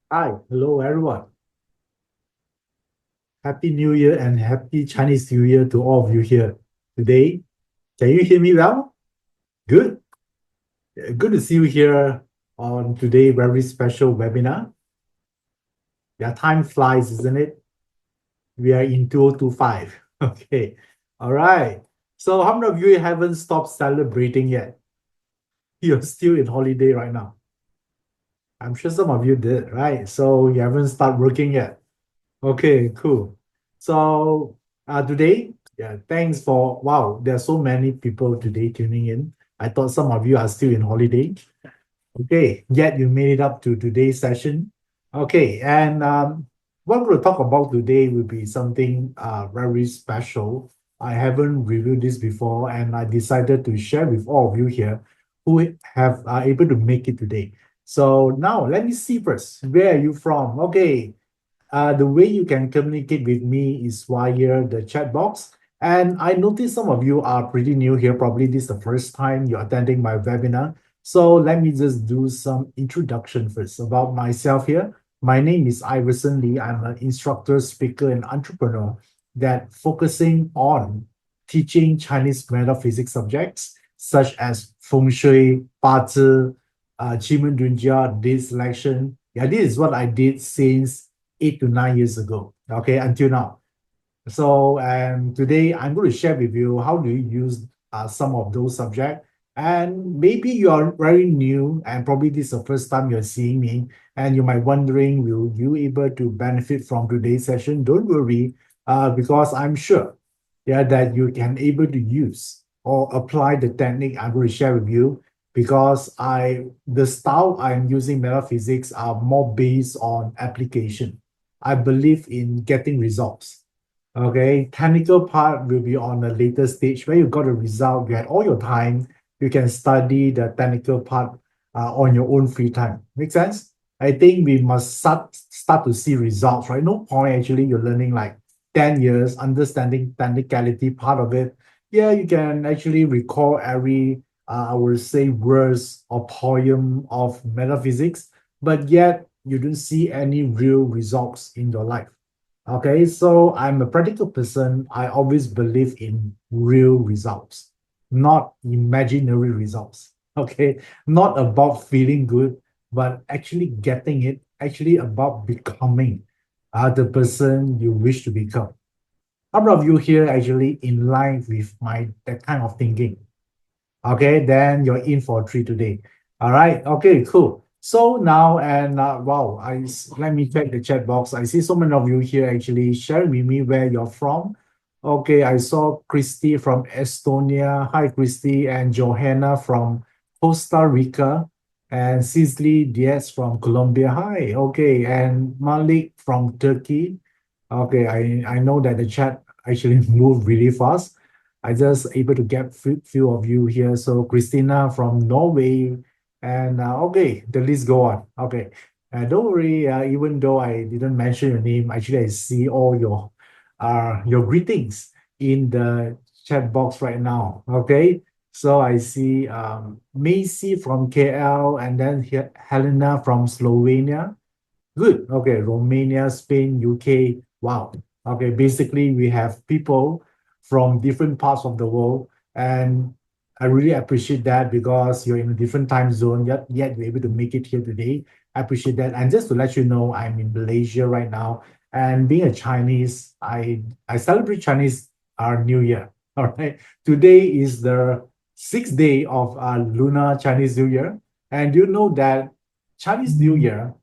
Hi, hello everyone. Happy New Year and happy Chinese New Year to all of you here today. Can you hear me well? Good. Good to see you here on today very special webinar. Yeah, time flies, isn't it? We are in 2025. Okay. All right. So how many of you haven't stopped celebrating yet? You're still in holiday right now. I'm sure some of you did, right? So you haven't started working yet. Okay, cool. So today, yeah, thanks for wow, there are so many people today tuning in. I thought some of you are still in holiday. Okay, yet you made it up to today's session. Okay, and what we're going to talk about today will be something very special. I haven't reviewed this before, and I decided to share with all of you here who have able to make it today. So now let me see first. Where are you from? Okay, the way you can communicate with me is via the chat box. And I noticed some of you are pretty new here. Probably this is the first time you're attending my webinar. So let me just do some introduction first about myself here. My name is Iverson Lee. I'm an instructor, speaker, and entrepreneur that focusing on teaching Chinese metaphysics subjects such as feng shui, bazi, qi dunjia, this selection. Yeah, this is what I did since 8 to 9 years ago, okay, until now. So, and today I'm going to share with you how do you use some of those subjects. And maybe you are very new and probably this is the first time you're seeing me and you might wondering, will you able to benefit from today's session? Don't worry, because I'm sure, yeah, that you can able to use or apply the technique I'm going to share with you because the style I'm using metaphysics are more based on application. I believe in getting results. Okay, technical part will be on a later stage where you got a result, you had all your time, you can study the technical part on your own free time. Make sense? I think we must start to see results, right? No point actually you're learning like 10 years, understanding technicality part of it. Yeah, you can actually recall every, I would say, verse or poem of metaphysics, but yet you don't see any real results in your life. Okay, so I'm a practical person. I always believe in real results, not imaginary results. Okay, not about feeling good, but actually getting it, actually about becoming the person you wish to become. How many of you here actually in line with my that kind of thinking? Okay, then you're in for a treat today. All right. Okay, cool. So now and wow, let me check the chat box. I see so many of you here actually sharing with me where you're from. Okay, I saw Christy from Estonia. Hi, Christy, and Johanna from Costa Rica, and Cicely Diaz from Colombia. Hi. Okay, and Malik from Turkey. Okay, I know that the chat actually moved really fast. I just able to get few of you here. So Christina from Norway, and okay, the list go on. Okay, don't worry. Even though I didn't mention your name, actually I see all your greetings in the chat box right now. Okay, so I see Macy from KL, and then Helena from Slovenia. Good. Okay. Romania, Spain, UK. Wow. Okay. Basically, we have people from different parts of the world. And I really appreciate that because you're in a different time zone, yet you're able to make it here today. I appreciate that. And just to let you know, I'm in Malaysia right now. And being a Chinese, I celebrate Chinese New Year. All right. Today is the sixth day of Lunar Chinese New Year. And you know that Chinese New Year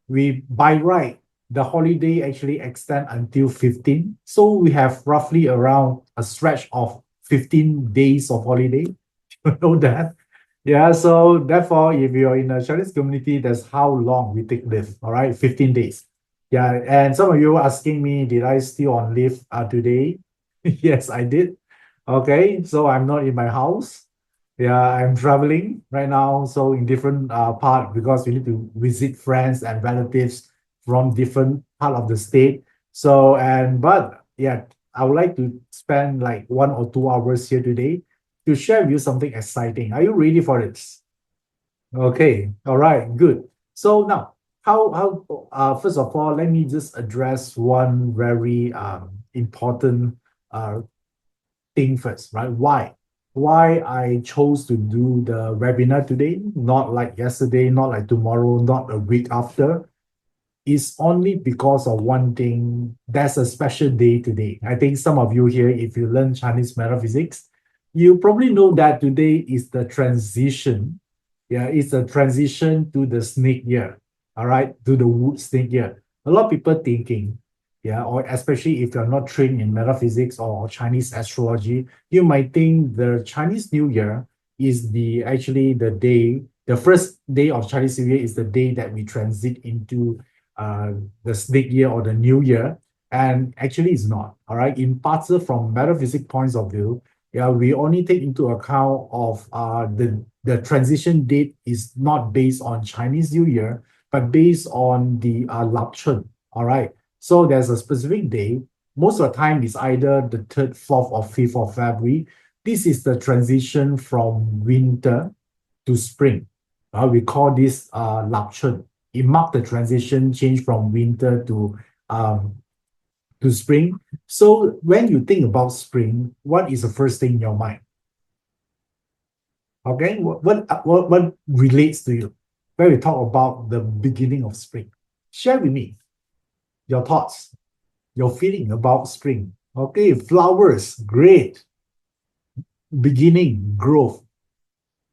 we by right the holiday actually extend until 15, so we have roughly around a stretch of 15 days of holiday. You know that. Yeah, so therefore if you're in a Chinese community, that's how long we take leave. All right, 15 days. Yeah, and some of you asking me, did I still on leave today? Yes, I did. Okay, so I'm not in my house. Yeah, I'm traveling right now, so in different part because we need to visit friends and relatives from different part of the state. So and but yeah, I would like to spend like 1 or 2 hours here today to share with you something exciting. Are you ready for this? Okay, all right, good. So now, first of all, let me just address one very important uh, thing first, right? Why I chose to do the webinar today, not like yesterday, not like tomorrow, not a week after, is only because of one thing. There's a special day today. I think some of you here, if you learn Chinese metaphysics, you probably know that today is the transition. Yeah, it's a transition to the snake year. All right, to the wood snake year. A lot of people thinking, yeah, or especially if you're not trained in metaphysics or Chinese astrology, you might think the Chinese New Year is actually the day, the first day of Chinese New Year is the day that we transit into uh, the snake year or the new year. And actually, it's not. All right. In parts from metaphysics points of view, yeah, we only take into account of the transition date is not based on Chinese New Year, but based on the I-Ching. All right. So there's a specific day. Most of the time, it's either the 3rd, 4th, or 5th of February. This is the transition from winter to spring. We call this I-Ching. It marked the transition change from winter to spring. So when you think about spring, what is the first thing in your mind? Okay, what relates to you when we talk about the beginning of spring? Share with me your thoughts, your feeling about spring. Okay, flowers, great. Beginning, growth,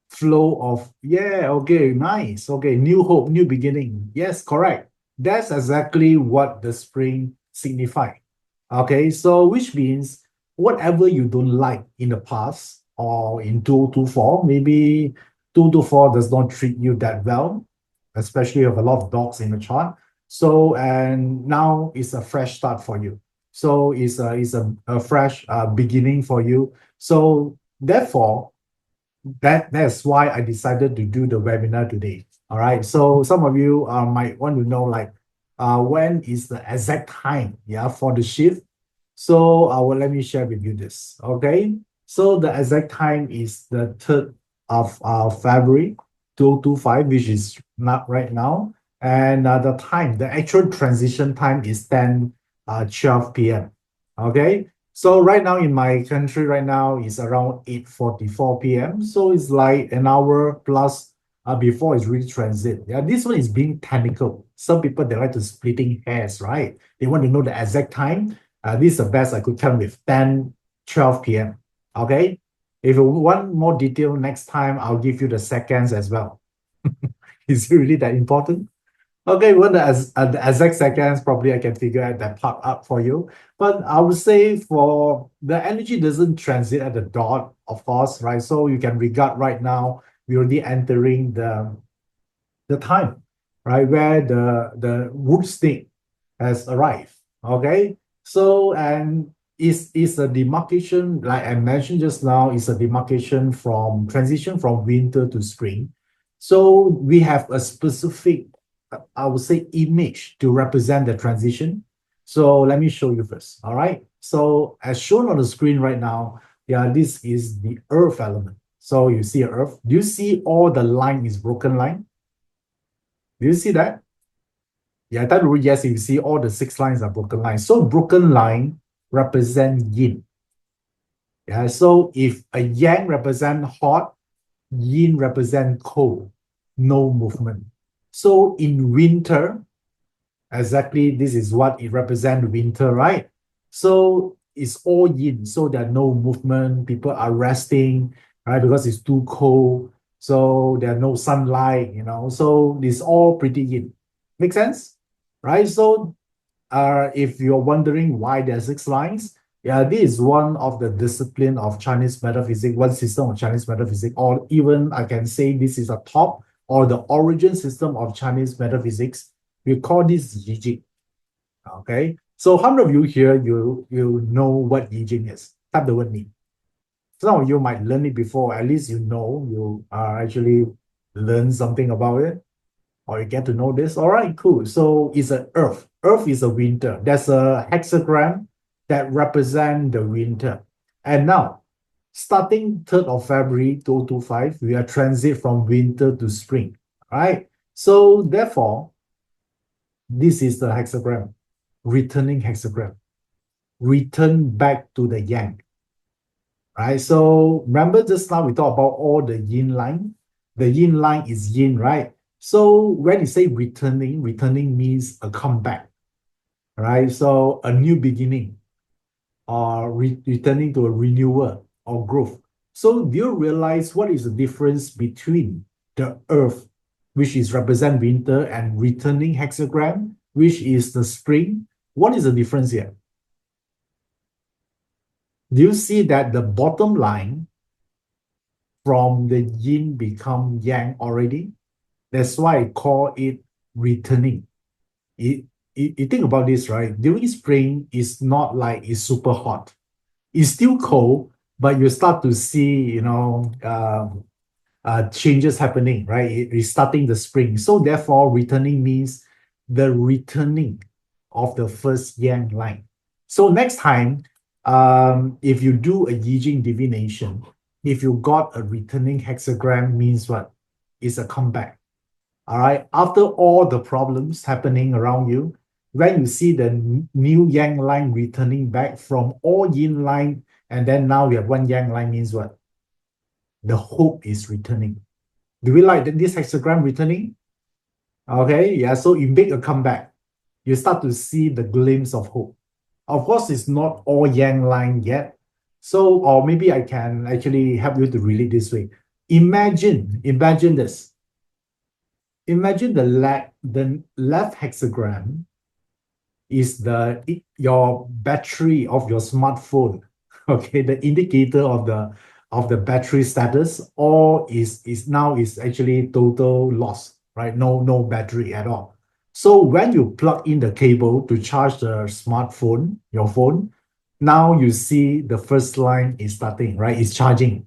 flow of, yeah, okay, nice. Okay, new hope, new beginning. Yes, correct. That's exactly what the spring signifies. Okay, so which means whatever you don't like in the past or in 2024, maybe 2024 does not treat you that well, especially if a lot of dogs in the chart. So, and now it's a fresh start for you. So it's a fresh beginning for you. So therefore, that's why I decided to do the webinar today. All right. So some of you might want to know like when is the exact time, yeah, for the shift. So let me share with you this. Okay. So the exact time is the 3rd of February 2025, which is not right now. And the actual transition time is 12 p.m. Okay. So right now in my country right now is around 8:44 p.m. So it's like an hour plus before it's really transit. Yeah, this one is being technical. Some people they like to splitting hairs, right? They want to know the exact time. This is the best I could come with 10:12 p.m. Okay. If you want more detail next time, I'll give you the seconds as well. Is it really that important? Okay, well, the exact seconds, probably I can figure out that part up for you. But I would say for the energy doesn't transit at the dot, of course, right? So you can regard right now, we're already entering the time, right? Where the wood snake has arrived. Okay. So and is a demarcation, like I mentioned just now, is a demarcation from transition from winter to spring. So we have a specific, I would say, image to represent the transition. So let me show you first. All right. So as shown on the screen right now, yeah, this is the earth element. So you see earth. Do you see all the line is broken line? Do you see that? Yeah, that rule, yes, you see all the 6 lines are broken lines. So broken line represent yin. Yeah, so if a yang represent hot, yin represent cold, no movement. So in winter, exactly this is what it represents winter, right? So it's all yin, so there are no movement, people are resting, right? Because it's too cold, so there are no sunlight, so it's all pretty yin. Make sense? Right? So if you're wondering why there are 6 lines, yeah, this is one of the discipline of Chinese metaphysics, one system of Chinese metaphysics, or even I can say this is a top or the origin system of Chinese metaphysics. We call this I-Ching. Okay. So how many of you here you know what I-Ching is? Type the word me. Some of you might learn it before, at least you actually learn something about it or you get to know this. All right, cool. So it's an earth. Earth is a winter. There's a hexagram that represent the winter. And now, starting 3rd of February 2025, we are transit from winter to spring. All right. So therefore, This is the hexagram, returning hexagram. Return back to the yang. Right? So remember just now we talked about all the yin line. The yin line is yin, right? So when you say returning, returning means a comeback, right? So a new beginning or returning to a renewal or growth. So do you realize what is the difference between the earth, which is represent winter, and returning hexagram, which is the spring? What is the difference here? Do you see that the bottom line from the yin become yang already? That's why I call it returning. You think about this, right? During spring, it's not like it's super hot. It's still cold, but you start to see, changes happening, right? It's starting the spring. So therefore, returning means the returning of the first yang line. So next time, if you do a I-Ching divination, if you got a returning hexagram, means what? It's a comeback. All right. After all the problems happening around you, when you see the new yang line returning back from all yin line, and then now you have one yang line, means what? The hope is returning. Do we like this hexagram returning? Okay, yeah, so you make a comeback. You start to see the glimpse of hope. Of course, it's not all yang line yet. So, or maybe I can actually help you to relate this way. Imagine this. Imagine the left hexagram is your battery of your smartphone. Okay, the indicator of the battery status, or is now actually total loss, right? No battery at all. So when you plug in the cable to charge the smartphone, your phone, now you see the first line is starting, right? It's charging.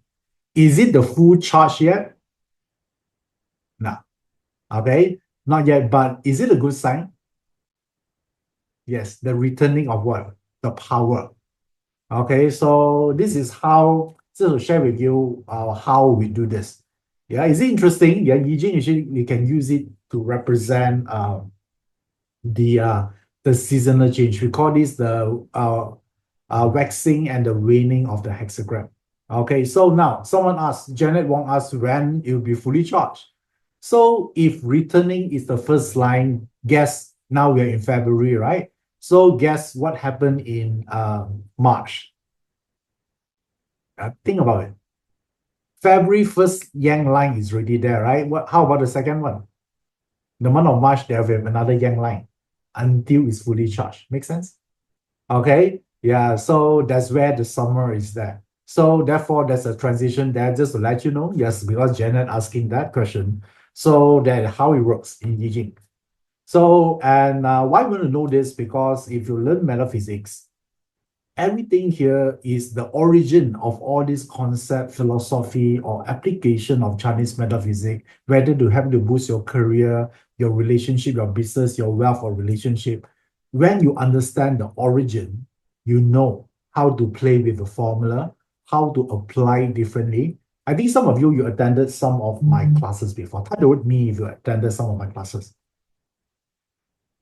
Is it the full charge yet? No. Okay, not yet, but is it a good sign? Yes, the returning of what? The power. Okay, so this is how, to share with you how we do this. Yeah, is it interesting? Yeah, I-Ching, usually we can use it to represent the seasonal change. We call this the waxing and the waning of the hexagram. Okay, so now someone asked, Janet Wong asked when it will be fully charged. So if returning is the first line, guess now we're in February, right? So guess what happened in March? Think about it. February first yang line is already there, right? How about the second one? The month of March, there will be another yang line until it's fully charged. Make sense? Okay. Yeah. So that's where the summer is there. So therefore, there's a transition there. Just to let you know, yes, because Janet asking that question. So that how it works in I-Ching. So, and why we want to know this? Because if you learn metaphysics, everything here is the origin of all this concept, philosophy, or application of Chinese metaphysics, whether to help to boost your career, your relationship, your business, your wealth or relationship. When you understand the origin, you know how to play with the formula, how to apply differently. I think some of you attended some of my classes before. Type the word me if you attended some of my classes.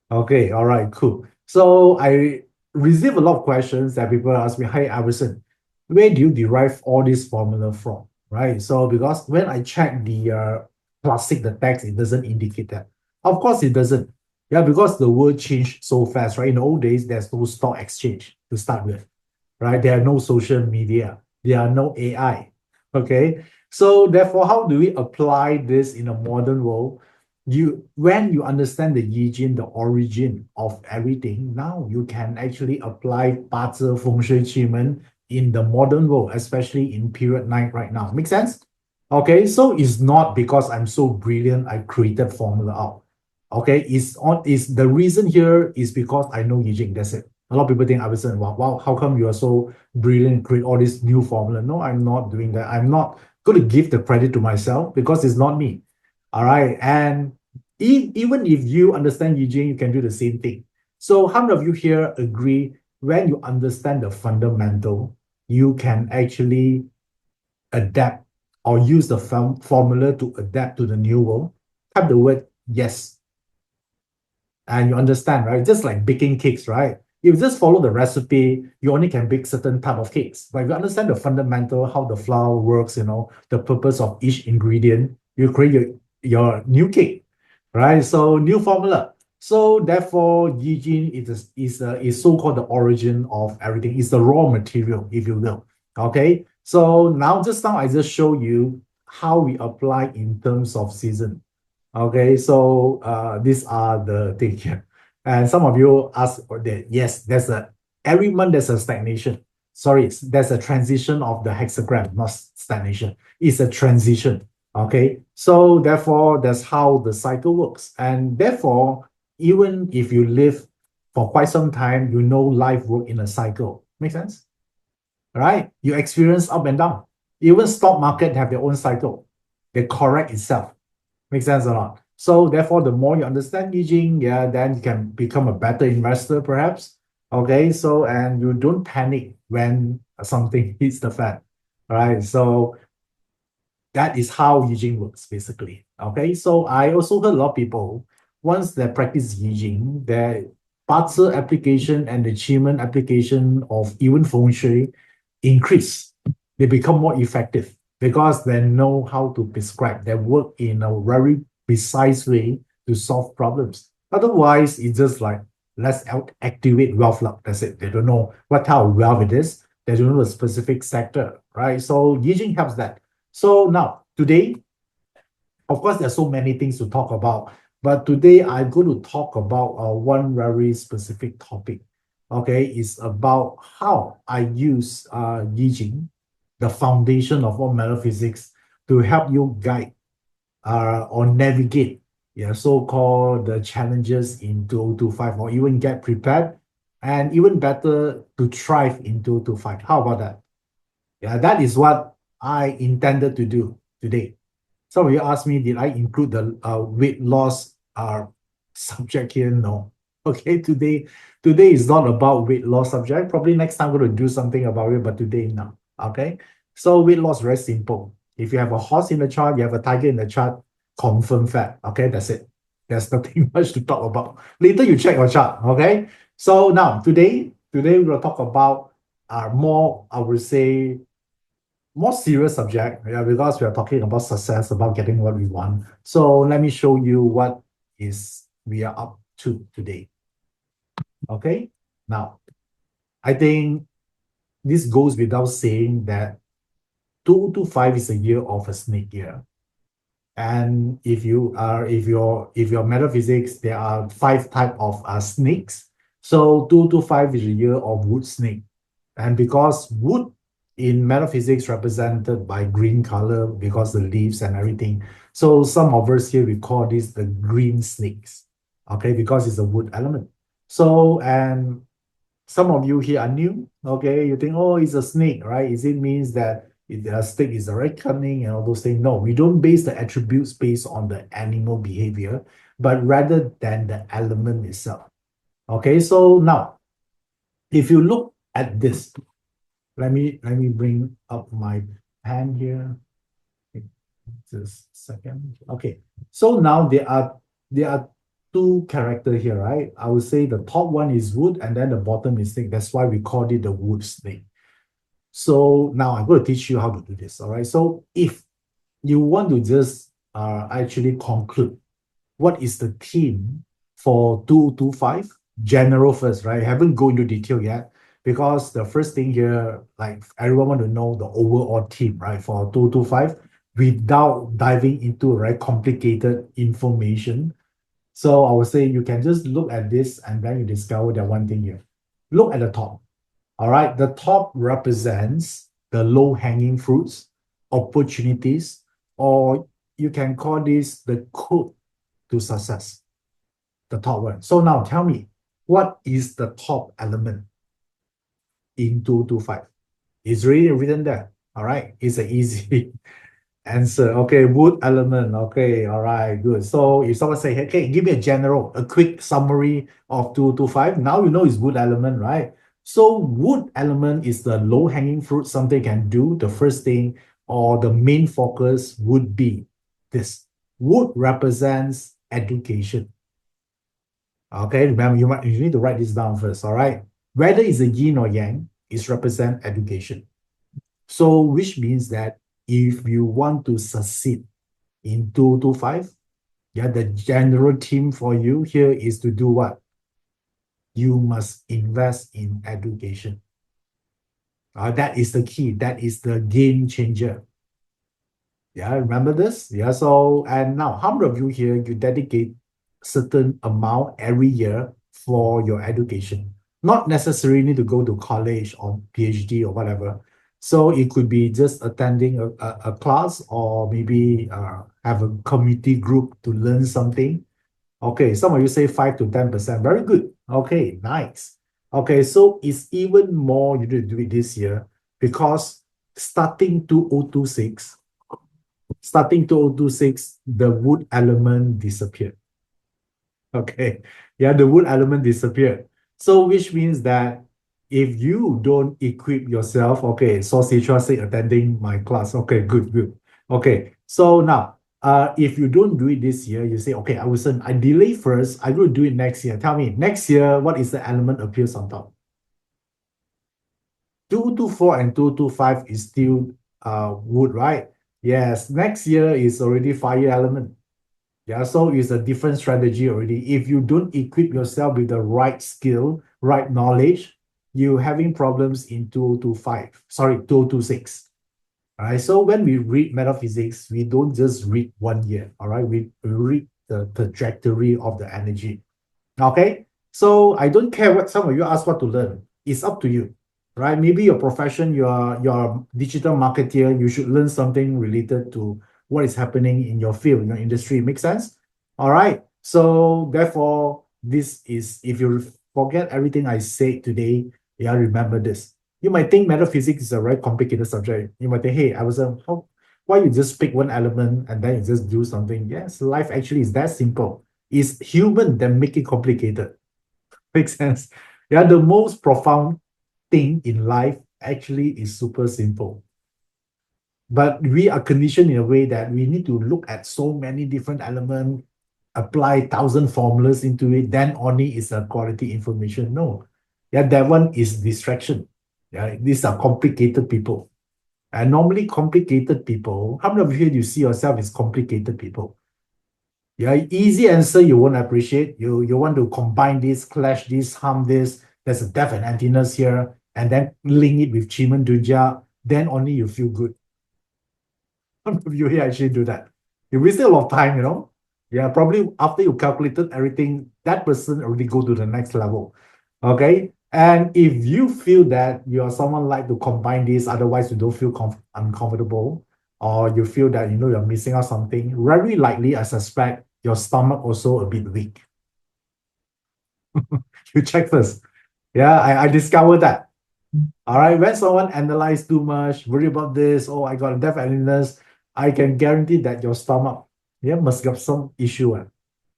Okay, all right, cool. So I receive a lot of questions that people ask me, hey, Iverson, where do you derive all this formula from, right? So because when I check the classic, the text, it doesn't indicate that. Of course, it doesn't. Yeah, because the world changed so fast, right? In the old days, there's no stock exchange to start with, right? There are no social media. There are no AI, okay? So therefore, how do we apply this in a modern world? When you understand the I-Ching, the origin of everything, now you can actually apply bazi, feng shui, qi in the modern world, especially in period 9 right now. Make sense? Okay, so it's not because I'm so brilliant I created formula out. Okay, it's the reason here is because I know I-Ching. That's it. A lot of people think, Iverson, wow, how come you are so brilliant, create all this new formula? No, I'm not doing that. I'm not going to give the credit to myself because it's not me. All right. And even if you understand I-Ching, you can do the same thing. So how many of you here agree when you understand the fundamental, you can actually adapt or use the formula to adapt to the new world? Type the word yes. And you understand, right? Just like baking cakes, right? If you just follow the recipe, you only can bake certain type of cakes. But if you understand the fundamental, how the flour works, the purpose of each ingredient, you create your new cake, right? So new formula. So therefore, I-Ching is so-called the origin of everything. It's the raw material, if you will. Okay. So now I just show you how we apply in terms of season. Okay, so these are the things here. And some of you ask that, yes, every month there's a stagnation. Sorry, there's a transition of the hexagram, not stagnation. It's a transition. Okay, so therefore, that's how the cycle works. And therefore, even if you live for quite some time, you know life work in a cycle. Make sense? Right? You experience up and down. Even stock market have their own cycle. They correct itself. Make sense or not? So therefore, the more you understand I-Ching, yeah, then you can become a better investor, perhaps. Okay, so and you don't panic when something hits the fan. All right, so that is how I-Ching works, basically. Okay, so I also heard a lot of people, once they practice I-Ching, their bazi application and achievement application of even feng shui increase. They become more effective because they know how to prescribe. They work in a very precise way to solve problems. Otherwise, it's just like, let's activate wealth luck. That's it. They don't know what type of wealth it is. They don't know the specific sector, right? So I-Ching helps that. So now, today, of course, there's so many things to talk about, but today I'm going to talk about one very specific topic. Okay, it's about how I use I-Ching, the foundation of all metaphysics, to help you guide or navigate, so-called the challenges in 2025, or even get prepared, and even better to thrive in 2025. How about that? Yeah, that is what I intended to do today. Some of you asked me, did I include the weight loss subject here? No. Okay, today is not about weight loss subject. Probably next time I'm going to do something about it, but today no. Okay, so weight loss very simple. If you have a horse in the chart, you have a tiger in the chart, confirm fat. Okay, that's it. There's nothing much to talk about. Later you check your chart. Okay, so now today we'll talk about more, I would say, more serious subject, yeah, because we are talking about success, about getting what we want. So let me show you what is we are up to today. Okay, now I think this goes without saying that 225 is a year of a snake year. And if your metaphysics, there are 5 types of snakes. So 225 is a year of wood snake. And because wood in metaphysics represented by green color, because the leaves and everything. So some of us here, we call this the green snakes, okay, because it's a wood element. So, and some of you here are new, okay, you think, oh, it's a snake, right? Is it means that a snake is very cunning and all those things? No, we don't base the attributes based on the animal behavior, but rather than the element itself. Okay, so now, if you look at this, let me bring up my pen here. Just a second. Okay. So now there are 2 characters here, right? I would say the top one is wood and then the bottom is snake. That's why we called it the wood snake. So now I'm going to teach you how to do this. All right. So if you want to just actually conclude what is the theme for 225, general first, right? I haven't go into detail yet because the first thing here, like everyone want to know the overall theme, right, for 225 without diving into very complicated information. So I would say you can just look at this and then you discover that one thing here. Look at the top. All right, the top represents the low-hanging fruits, opportunities, or you can call this the code to success, the top one. So now tell me, what is the top element in 225? It's really written there. All right, it's an easy answer. Okay, wood element. Okay, all right, good. So if someone say, hey, okay, give me a quick summary of 225, now you know it's wood element, right? So wood element is the low-hanging fruit, something you can do. The first thing or the main focus would be this. Wood represents education. Okay, remember, you need to write this down first, all right? Whether it's a yin or yang, is represent education. So, which means that if you want to succeed in 225, yeah, the general theme for you here is to do what? You must invest in education. That is the key. That is the game changer. Yeah, remember this? Yeah, so, and now, how many of you here, you dedicate certain amount every year for your education? Not necessarily need to go to college or PhD or whatever. So it could be just attending a class, or maybe have a community group to learn something. Okay, some of you say 5 to 10%. Very good. Okay, nice. Okay, so it's even more you need to do it this year, because starting 2026, the wood element disappeared. Okay. Yeah, the wood element disappeared. So which means that if you don't equip yourself, okay, so Sichuan say attending my class. Okay, good, good. Okay. So now, if you don't do it this year, you say, okay, I delay first, I will do it next year. Tell me, next year, what is the element appears on top? 224 and 225 is still wood, right? Yes, next year is already fire element. Yeah, so it's a different strategy already. If you don't equip yourself with the right skill, right knowledge, you're having problems in 2025, sorry, 2026. All right, so when we read metaphysics, we don't just read 1 year, all right? We read the trajectory of the energy. Okay, so I don't care what some of you ask what to learn. It's up to you, right? Maybe your profession, you're a digital marketer, you should learn something related to what is happening in your field, in your industry. Make sense? All right. So therefore, this is, if you forget everything I said today, yeah, remember this. You might think metaphysics is a very complicated subject. You might think, hey, why you just pick one element and then you just do something? Yes, life actually is that simple. It's human that make it complicated. Makes sense? Yeah, the most profound thing in life actually is super simple. But we are conditioned in a way that we need to look at so many different elements, apply 1,000 formulas into it, then only is a quality information. No. Yeah, that one is distraction. Yeah, these are complicated people. And normally complicated people, how many of you here you see yourself as complicated people? Yeah, easy answer you won't appreciate. You want to combine this, clash this, harm this. There's a depth and emptiness here, and then link it with Chiman Duja. Then only you feel good. Some of you here actually do that. You wasted a lot of time, you know. Yeah, probably after you calculated everything, that person already go to the next level. Okay. And if you feel that you're someone like to combine this, otherwise you don't feel uncomfortable, or you feel that you're missing out something, very likely I suspect your stomach also a bit weak. You check first. Yeah, I discovered that. All right, when someone analyze too much, worry about this, oh, I got a deaf illness, I can guarantee that your stomach, yeah, must have some issue.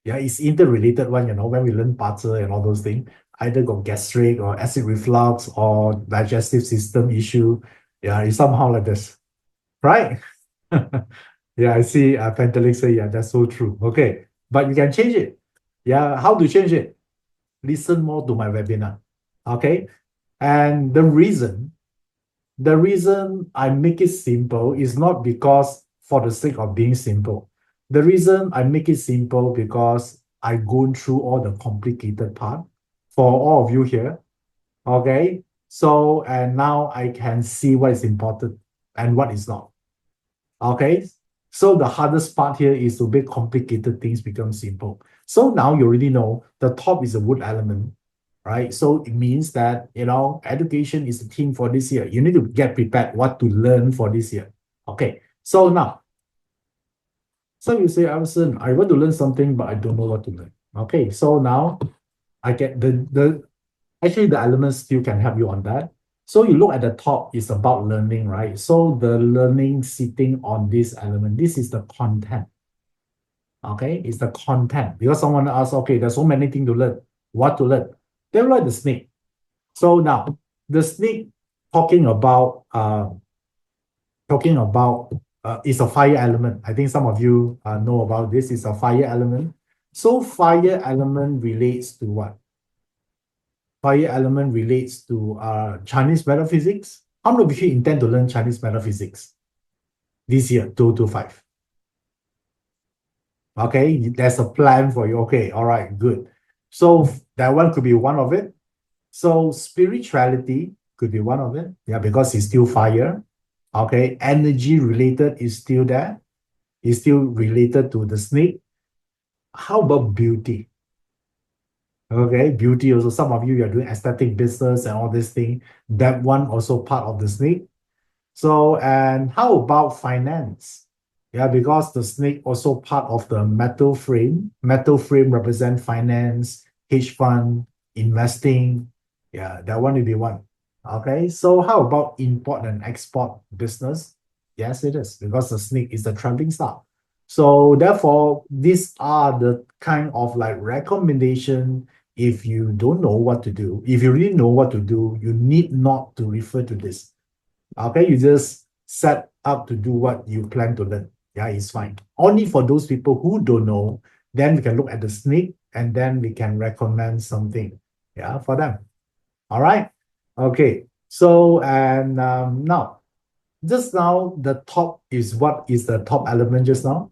Yeah, it's interrelated one, when we learn bazi and all those things, either got gastric or acid reflux or digestive system issue. Yeah, it's somehow like this, right? Yeah, I see Pantelic say, yeah, that's so true. Okay, but you can change it. Yeah, how to change it? Listen more to my webinar. Okay, and the reason I make it simple is not because for the sake of being simple. The reason I make it simple because I go through all the complicated part for all of you here. Okay. So, and now I can see what is important and what is not. Okay. So the hardest part here is to make complicated things become simple. So now you already know the top is a wood element, right? So it means that, education is the theme for this year. You need to get prepared what to learn for this year. Okay. So now, so you say, Iverson, I want to learn something, but I don't know what to learn. Okay. So now I get actually the elements still can help you on that. So you look at the top, it's about learning, right? So the learning sitting on this element, this is the content. Okay, it's the content. Because someone asks, okay, there's so many things to learn. What to learn? They like the snake. So now the snake talking about is a fire element. I think some of you know about this. It's a fire element. So fire element relates to what? Fire element relates to Chinese metaphysics. How many of you intend to learn Chinese metaphysics this year, 225? Okay, there's a plan for you. Okay, all right, good. So that one could be one of it. So spirituality could be one of it. Yeah, because it's still fire. Okay, energy related is still there. It's still related to the snake. How about beauty? Okay, beauty also. Some of you are doing aesthetic business and all this thing. That one also part of the snake. So, and how about finance? Yeah, because the snake also part of the metal frame. Metal frame represent finance, hedge fund, investing. Yeah, that one will be one. Okay, so how about import and export business? Yes, it is, because the snake is the traveling star. So therefore, these are the kind of like recommendation. If you don't know what to do, if you really know what to do, you need not to refer to this. Okay, you just set up to do what you plan to learn. Yeah, it's fine. Only for those people who don't know, then we can look at the snake and then we can recommend something. Yeah, for them. All right. Okay. So and now, just now the top is what is the top element just now?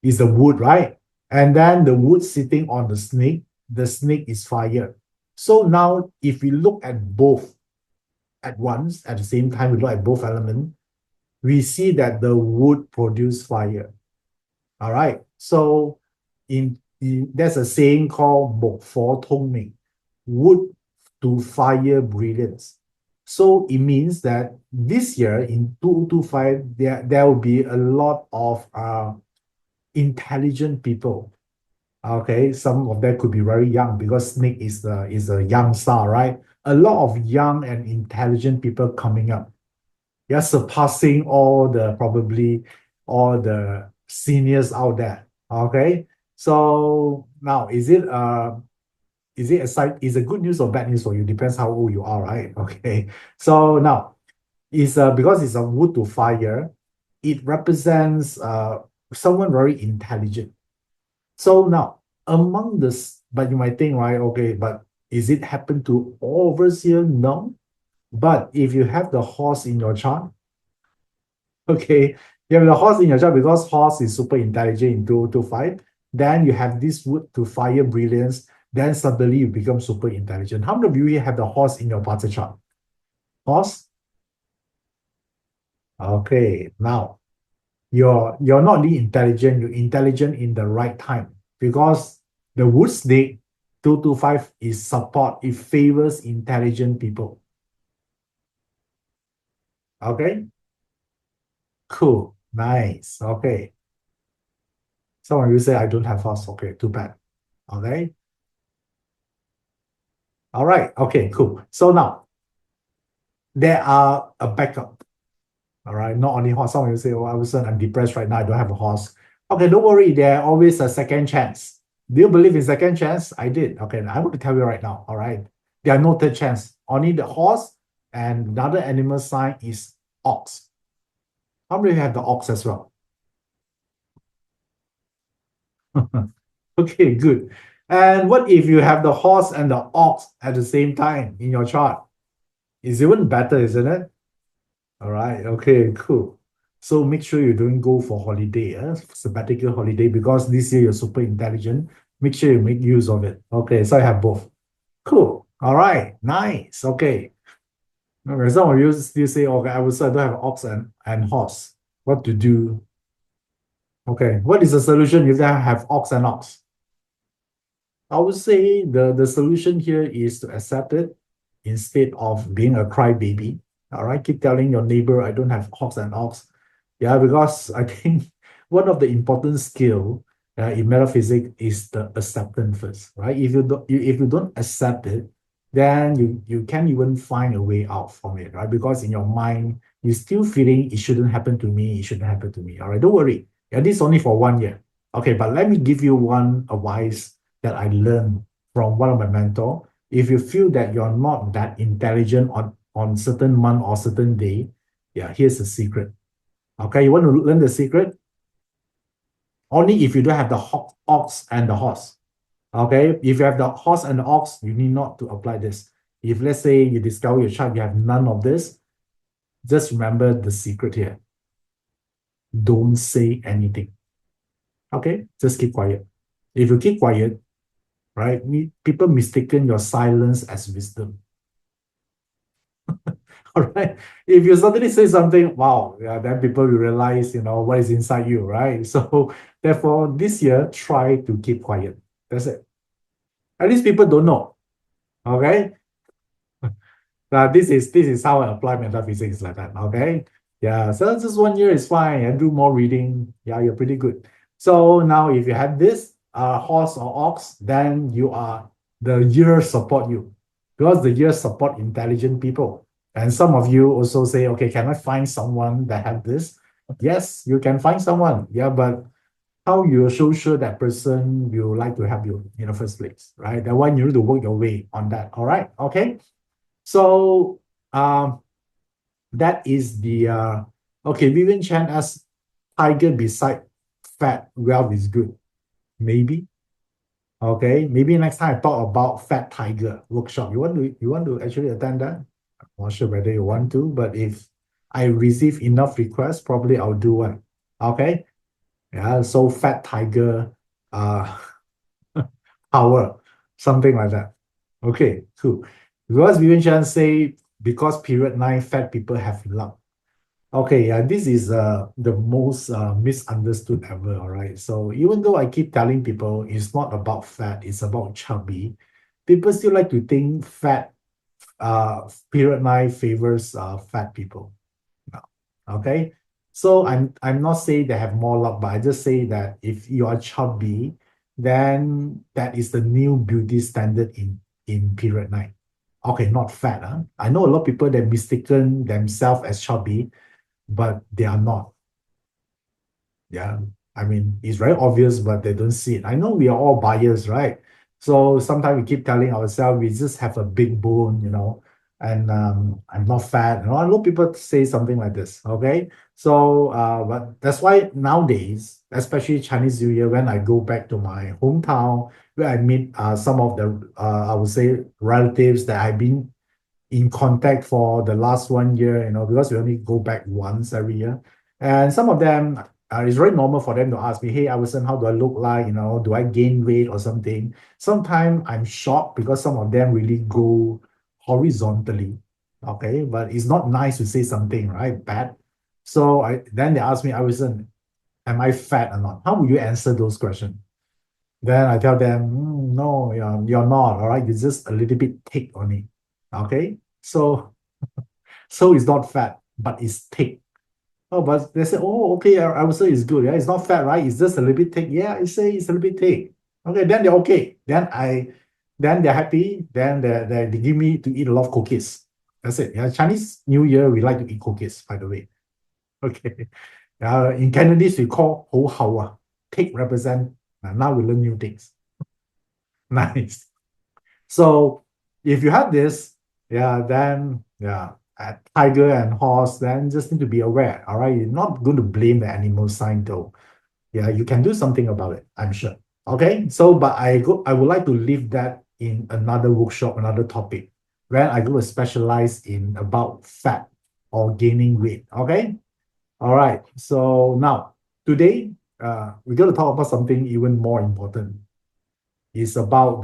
Is the wood, right? And then the wood sitting on the snake is fire. So now, if we look at both at once, at the same time, we look at both elements, we see that the wood produce fire. All right. So there's a saying called "Mok Fo Tong Ming," wood to fire brilliance. So it means that this year in 2025, there will be a lot of intelligent people. Okay, some of them could be very young because snake is a young star, right? A lot of young and intelligent people coming up. You're surpassing probably all the seniors out there. Okay. So now is it good news or bad news for you? Depends how old you are, right? Okay. So now because it's a wood to fire, it represents someone very intelligent. So now among this, but you might think, right, okay, but is it happen to all of us here? No. But if you have the horse in your chart, okay, you have the horse in your chart because horse is super intelligent in 225. Then you have this wood to fire brilliance. Then suddenly you become super intelligent. How many of you have the horse in your party chart? Horse? Okay, now you're not only intelligent, you're intelligent in the right time because the wood snake 225 is support, it favors intelligent people. Okay, cool, nice. Okay. Some of you say I don't have horse. Okay, too bad. Okay. All right. Okay, cool. So now there are a backup. All right. Not only horse. Some of you say, oh, Iverson, I'm depressed right now. I don't have a horse. Okay, don't worry. There always a second chance. Do you believe in second chance? I did. Okay, I want to tell you right now. All right. There are no third chance. Only the horse and another animal sign is ox. How many of you have the ox as well? Okay, good. And what if you have the horse and the ox at the same time in your chart? It's even better, isn't it? All right. Okay, cool. So make sure you don't go for holiday, sabbatical holiday, because this year you're super intelligent. Make sure you make use of it. Okay, so I have both. Cool. All right. Nice. Okay. Okay, some of you still say, okay, I don't have ox and horse. What to do? Okay. What is the solution if I have ox and ox? I would say the solution here is to accept it instead of being a crybaby. All right, keep telling your neighbor, I don't have ox and ox. Yeah, because I think one of the important skill in metaphysics is the acceptance first, right? If you don't accept it, then you can't even find a way out from it, right? Because in your mind, you're still feeling it shouldn't happen to me, it shouldn't happen to me. All right, don't worry. Yeah, this is only for 1 year. Okay, but let me give you one advice that I learned from one of my mentor. If you feel that you're not that intelligent on certain month or certain day, yeah, here's the secret. Okay, you want to learn the secret? Only if you don't have the ox and the horse. Okay, if you have the horse and the ox, you need not to apply this. If let's say you discover your chart, you have none of this, just remember the secret here. Don't say anything. Okay, just keep quiet. If you keep quiet, right, people mistaken your silence as wisdom. All right. If you suddenly say something, wow, yeah, then people will realize, what is inside you, right? So therefore, this year, try to keep quiet. That's it. At least people don't know. Okay. This is how I apply metaphysics like that. Okay. Yeah. So just 1 year is fine. And do more reading. Yeah, you're pretty good. So now if you have this horse or ox, then the year support you. Because the year support intelligent people. And some of you also say, okay, can I find someone that have this? Yes, you can find someone. Yeah, but how you're so sure that person will like to help you in the first place, right? That one you need to work your way on that. All right. Okay. So that is the okay. Vivian Chan asks, tiger beside fat wealth is good. Maybe. Okay. Maybe next time I talk about fat tiger workshop. You want to actually attend that? I'm not sure whether you want to, but if I receive enough requests, probably I'll do one. Okay. Yeah. So fat tiger power, something like that. Okay, cool. Because Vivian Chan say because period 9 fat people have luck. Okay, yeah, this is the most misunderstood ever, all right? So even though I keep telling people it's not about fat, it's about chubby, people still like to think period 9 favors fat people. No. Okay? So I'm not saying they have more luck, but I just say that if you are chubby, then that is the new beauty standard in period 9. Okay, not fat. Huh? I know a lot of people that mistaken themselves as chubby, but they are not. Yeah. I mean, it's very obvious, but they don't see it. I know we are all biased, right? So sometimes we keep telling ourselves we just have a big bone, and I'm not fat. A lot of people say something like this. Okay. So but that's why nowadays, especially Chinese New Year, when I go back to my hometown, where I meet some of the I would say relatives that I've been in contact for the last 1 year, because we only go back once every year. And some of them, it's very normal for them to ask me, hey, Iverson, how do I look like? Do I gain weight or something? Sometimes I'm shocked because some of them really go horizontally. Okay, but it's not nice to say something, right? Bad. So then they ask me, Iverson, am I fat or not? How will you answer those questions? Then I tell them, no, you're not, all right? You're just a little bit thick on it. Okay? So it's not fat, but it's thick. Oh, but they say, oh, okay, I would say it's good. Yeah, it's not fat, right? It's just a little bit thick. Yeah, I say it's a little bit thick. Okay, then they're okay. Then they're happy. Then they give me to eat a lot of cookies. That's it. Yeah, Chinese New Year, we like to eat cookies, by the way. Okay. In Cantonese, we call ho hao. Thick represent. Now we learn new things. Nice. So if you have this, then tiger and horse, then just need to be aware. All right, you're not going to blame the animal sign though. Yeah, you can do something about it, I'm sure. Okay, so but I would like to leave that in another workshop, another topic, where I go to specialize in about fat or gaining weight. Okay, all right. So now today, we're going to talk about something even more important. It's about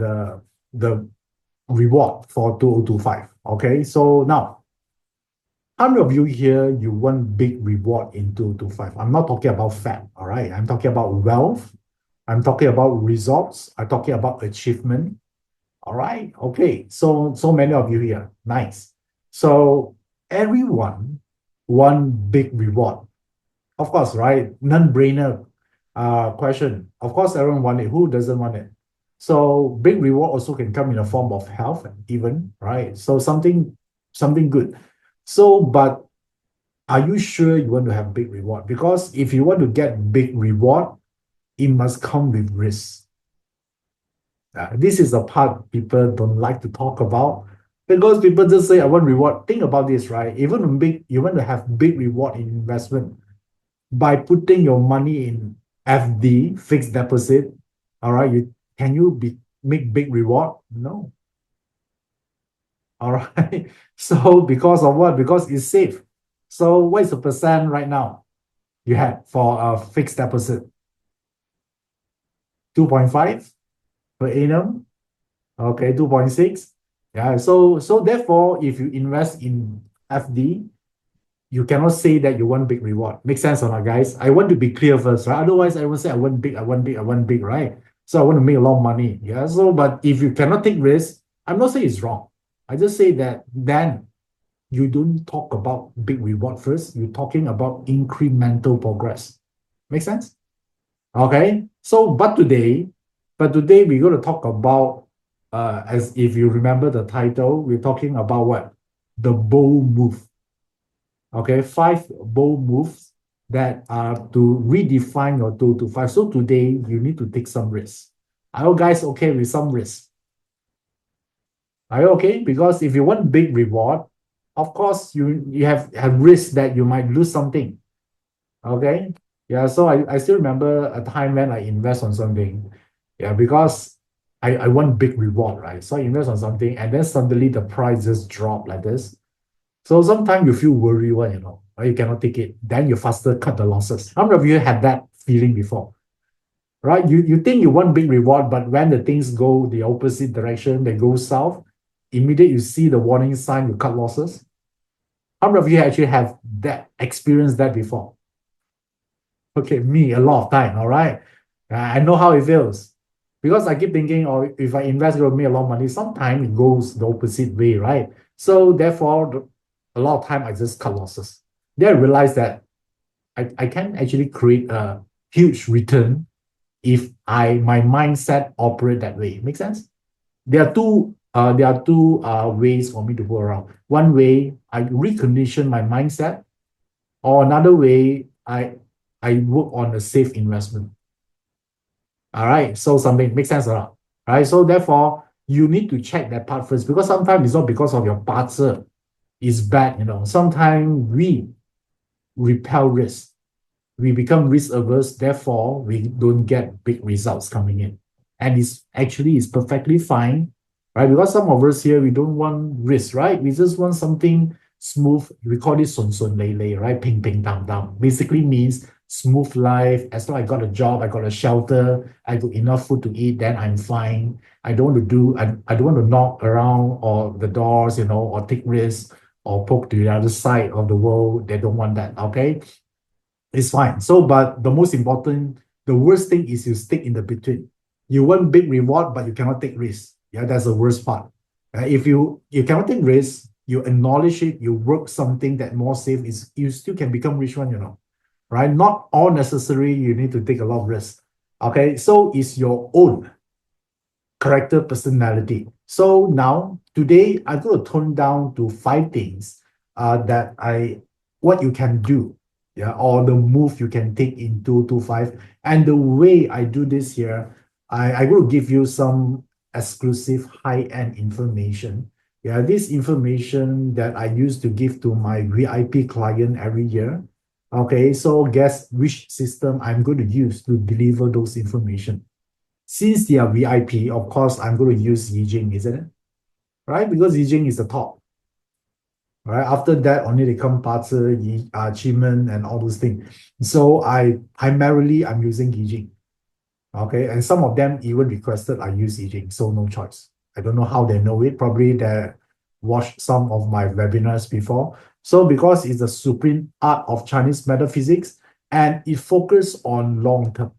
the reward for 2025. Okay, so now, how many of you here you want big reward in 2025? I'm not talking about fat, all right? I'm talking about wealth. I'm talking about results. I'm talking about achievement. All right, okay. So many of you here. Nice. So everyone want big reward. Of course, right? Non-brainer question. Of course, everyone want it. Who doesn't want it? So big reward also can come in the form of health, even, right? So something good. So, but are you sure you want to have big reward? Because if you want to get big reward, it must come with risk. This is the part people don't like to talk about because people just say, I want reward. Think about this, right? Even you want to have big reward in investment by putting your money in FD, fixed deposit. All right, can you make big reward? No. All right. So because of what? Because it's safe. So what is the percent right now you have for a fixed deposit? 2.5 per annum. Okay, 2.6. Yeah. So therefore, if you invest in FD, you cannot say that you want big reward. Make sense or not, guys? I want to be clear first, right? Otherwise, I will say I want big, I want big, I want big, right? So I want to make a lot of money. Yeah. So, but if you cannot take risk, I'm not saying it's wrong. I just say that then you don't talk about big reward first. You're talking about incremental progress. Make sense? Okay. So, but today we're going to talk about, as if you remember the title, we're talking about what? The bold move. Okay, 5 bold moves that are to redefine your 2 to 5. So today you need to take some risks. Are you guys okay with some risk? Are you okay? Because if you want big reward, of course you have risk that you might lose something. Okay. Yeah. So I still remember a time when I invest on something. Yeah, because I want big reward, right? So I invest on something and then suddenly the price just drop like this. So sometimes you feel worried, or you cannot take it. Then you faster cut the losses. How many of you had that feeling before? Right? You think you want big reward, but when the things go the opposite direction, they go south, immediately you see the warning sign, you cut losses. How many of you actually have that experienced that before? Okay, me a lot of time, all right? I know how it feels. Because I keep thinking, oh, if I invest, it'll make a lot of money. Sometimes it goes the opposite way, right? So therefore, a lot of time I just cut losses. Then I realize that I can actually create a huge return if my mindset operate that way. Make sense? There are two ways for me to go around. One way, I recondition my mindset, or another way, I work on a safe investment. All right. So something makes sense or not? All right. So therefore, you need to check that part first, because sometimes it's not because of your bazi is bad. Sometimes we repel risk. We become risk averse, therefore we don't get big results coming in. And it's perfectly fine, right? Because some of us here, we don't want risk, right? We just want something smooth. We call it sun sun lei lei, right? Ping ping dang dang. Basically means smooth life. As long as I got a job, I got a shelter, I got enough food to eat, then I'm fine. I don't want to knock around or the doors, or take risks or poke to the other side of the world. They don't want that. Okay. It's fine. So, but the worst thing is you stick in the between. You want big reward, but you cannot take risk. Yeah, that's the worst part. If you cannot take risk, you acknowledge it, you work something that more safe is you still can become rich one, right? Not all necessary. You need to take a lot of risk. Okay, so it's your own character, personality. So now today I'm going to tone down to 5 things that what you can do, yeah, or the move you can take in 2 to 5. And the way I do this here, I will give you some exclusive high-end information. Yeah, this information that I used to give to my VIP client every year. Okay, so guess which system I'm going to use to deliver those information. Since they are VIP, of course, I'm going to use I-Ching, isn't it? Right? Because I-Ching is the top. Right? After that, only they come bazi, Chimen, and all those things. So I'm using I-Ching. Okay, and some of them even requested I use I-Ching, so no choice. I don't know how they know it. Probably they watched some of my webinars before. So because it's the supreme art of Chinese metaphysics, and it focuses on long term.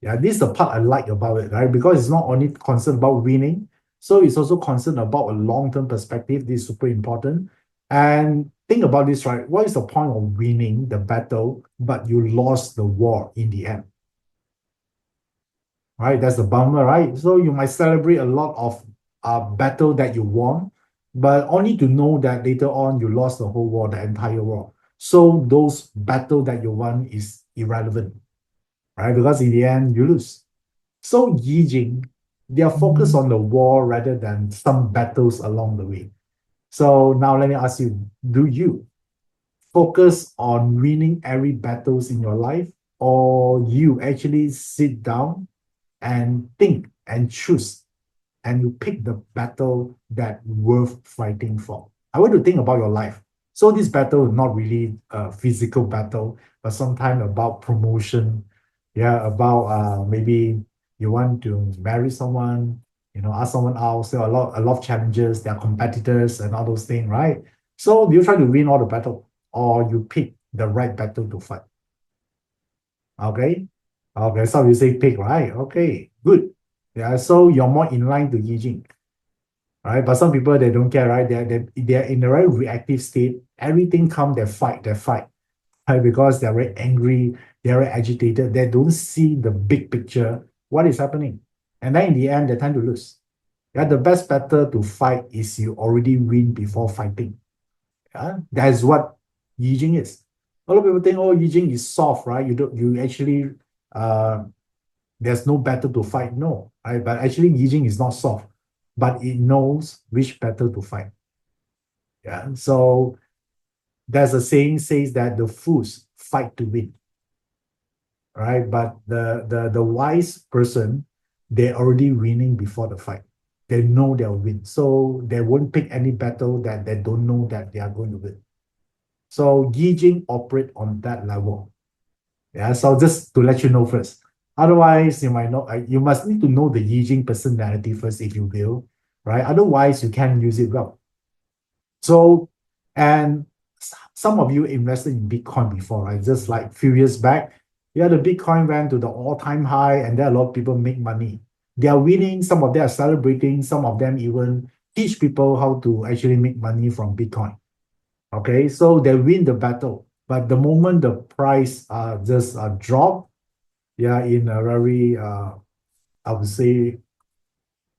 Yeah, this is the part I like about it, right? Because it's not only concerned about winning, so it's also concerned about a long-term perspective. This is super important. And think about this, right? What is the point of winning the battle, but you lost the war in the end? Right? That's the bummer, right? So you might celebrate a lot of battle that you won, but only to know that later on you lost the whole war, the entire war. So those battle that you won is irrelevant, right? Because in the end, you lose. So I-Ching, they are focused on the war rather than some battles along the way. So now let me ask you, do you focus on winning every battles in your life, or you actually sit down and think and choose and you pick the battle that worth fighting for. I want to think about your life. So this battle is not really a physical battle, but sometimes about promotion. Yeah, about maybe you want to marry someone, ask someone else. There are a lot of challenges. There are competitors and all those things, right? So do you try to win all the battle, or you pick the right battle to fight? Okay. Okay, so you say pick, right? Okay, good. Yeah, so you're more in line to I-Ching, right? But some people they don't care, right? They're in a very reactive state. Everything come, they fight, right? Because they're very angry, they're very agitated. They don't see the big picture, what is happening, and then in the end, they tend to lose. Yeah, the best battle to fight is you already win before fighting. Yeah, that's what I-Ching is. A lot of people think, oh, I-Ching is soft, right? You actually uh there's no battle to fight. No, right? But actually, I-Ching is not soft, but it knows which battle to fight. Yeah. So there's a saying says that the fools fight to win, right? But the wise person, they're already winning before the fight. They know they'll win. So they won't pick any battle that they don't know that they are going to win. So I-Ching operate on that level. Yeah, so just to let you know first. Otherwise, you might not, you must need to know the I-Ching personality first, if you will, right? Otherwise, you can't use it well. So, and some of you invested in Bitcoin before, right? Just like a few years back, yeah, the Bitcoin went to the all-time high, and there are a lot of people make money. They are winning, some of them are celebrating, some of them even teach people how to actually make money from Bitcoin. Okay, so they win the battle. But the moment the price just drop, yeah, in a very I would say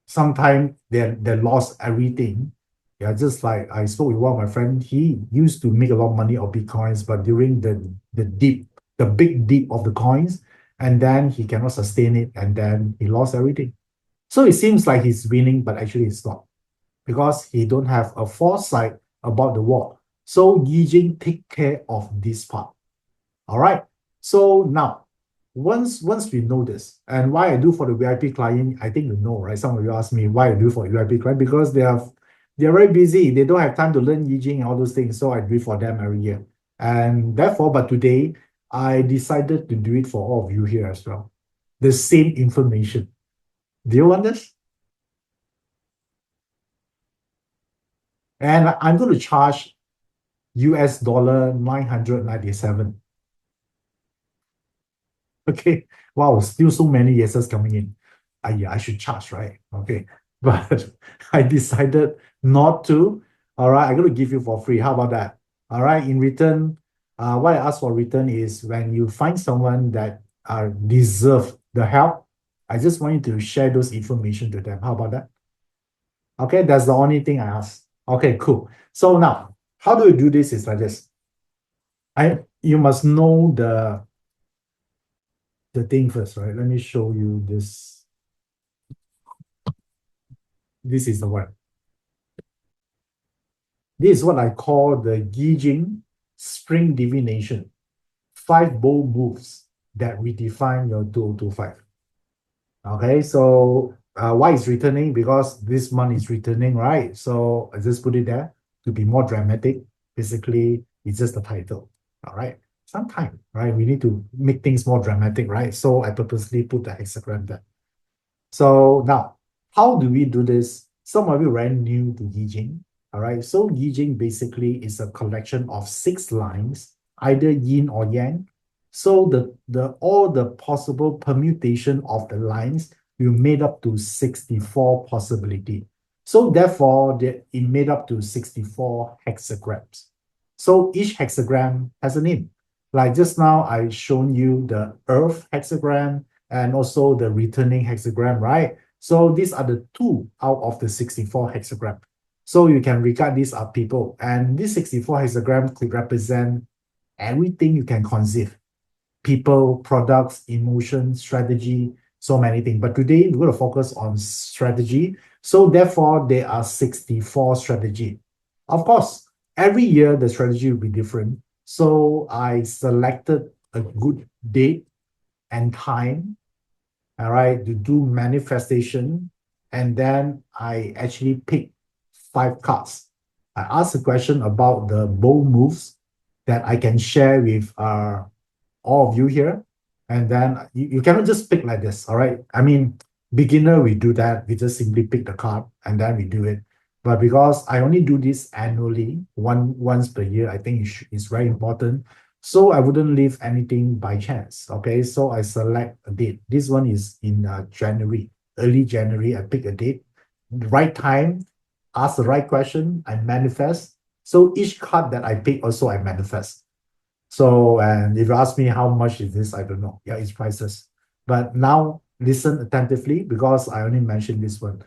sometimes they lost everything. Yeah, just like I spoke with one of my friends, he used to make a lot of money on Bitcoins, but during the big dip of the coins, and then he cannot sustain it, and then he lost everything. So it seems like he's winning, but actually it's not, because he don't have a foresight about the war. So I-Ching take care of this part. All right. So now, once we know this, and why I do for the VIP client, I think you know, right? Some of you ask me why I do for VIP client, because they're very busy. They don't have time to learn I-Ching and all those things. So I do it for them every year. And therefore, but today I decided to do it for all of you here as well. The same information. Do you want this? And I'm going to charge US dollar 997. Okay. Wow, still so many yeses coming in. Yeah, I should charge, right? Okay. But I decided not to. All right, I'm going to give you for free. How about that? All right. In return, what I ask for return is when you find someone that deserve the help, I just want you to share those information to them. How about that? Okay, that's the only thing I ask. Okay, cool. So now, how do you do this is like this. You must know the thing first, right? Let me show you this. This is the one. This is what I call the I-Ching spring divination. 5 bold moves that redefine your 2025. Okay, so why is returning? Because this month is returning, right? So I just put it there to be more dramatic. Basically, it's just the title. All right. Sometime, right? We need to make things more dramatic, right? So I purposely put the hexagram there. So now, how do we do this? Some of you are new to I-Ching. All right. So I-Ching basically is a collection of 6 lines, either yin or yang. So the all the possible permutation of the lines will made up to 64 possibility. So therefore, it made up to 64 hexagrams. So each hexagram has a name. Like just now, I shown you the Earth hexagram and also the returning hexagram, right? So these are the 2 out of the 64 hexagram. So you can regard these are people. And this 64 hexagram could represent everything you can conceive. People, products, emotion, strategy, so many things. But today we're going to focus on strategy. So therefore, there are 64 strategy. Of course, every year the strategy will be different. So I selected a good date and time, all right, to do manifestation. And then I actually pick 5 cards. I ask a question about the bold moves that I can share with all of you here. And then you cannot just pick like this, all right? I mean, beginner, we do that. We just simply pick the card and then we do it. But because I only do this annually, once per year, I think it's very important. So I wouldn't leave anything by chance. Okay, so I select a date. This one is in January, early January. I pick a date, right time, ask the right question, I manifest. So each card that I pick also I manifest. So, and if you ask me how much is this, I don't know. Yeah, it's priceless. But now listen attentively because I only mentioned this one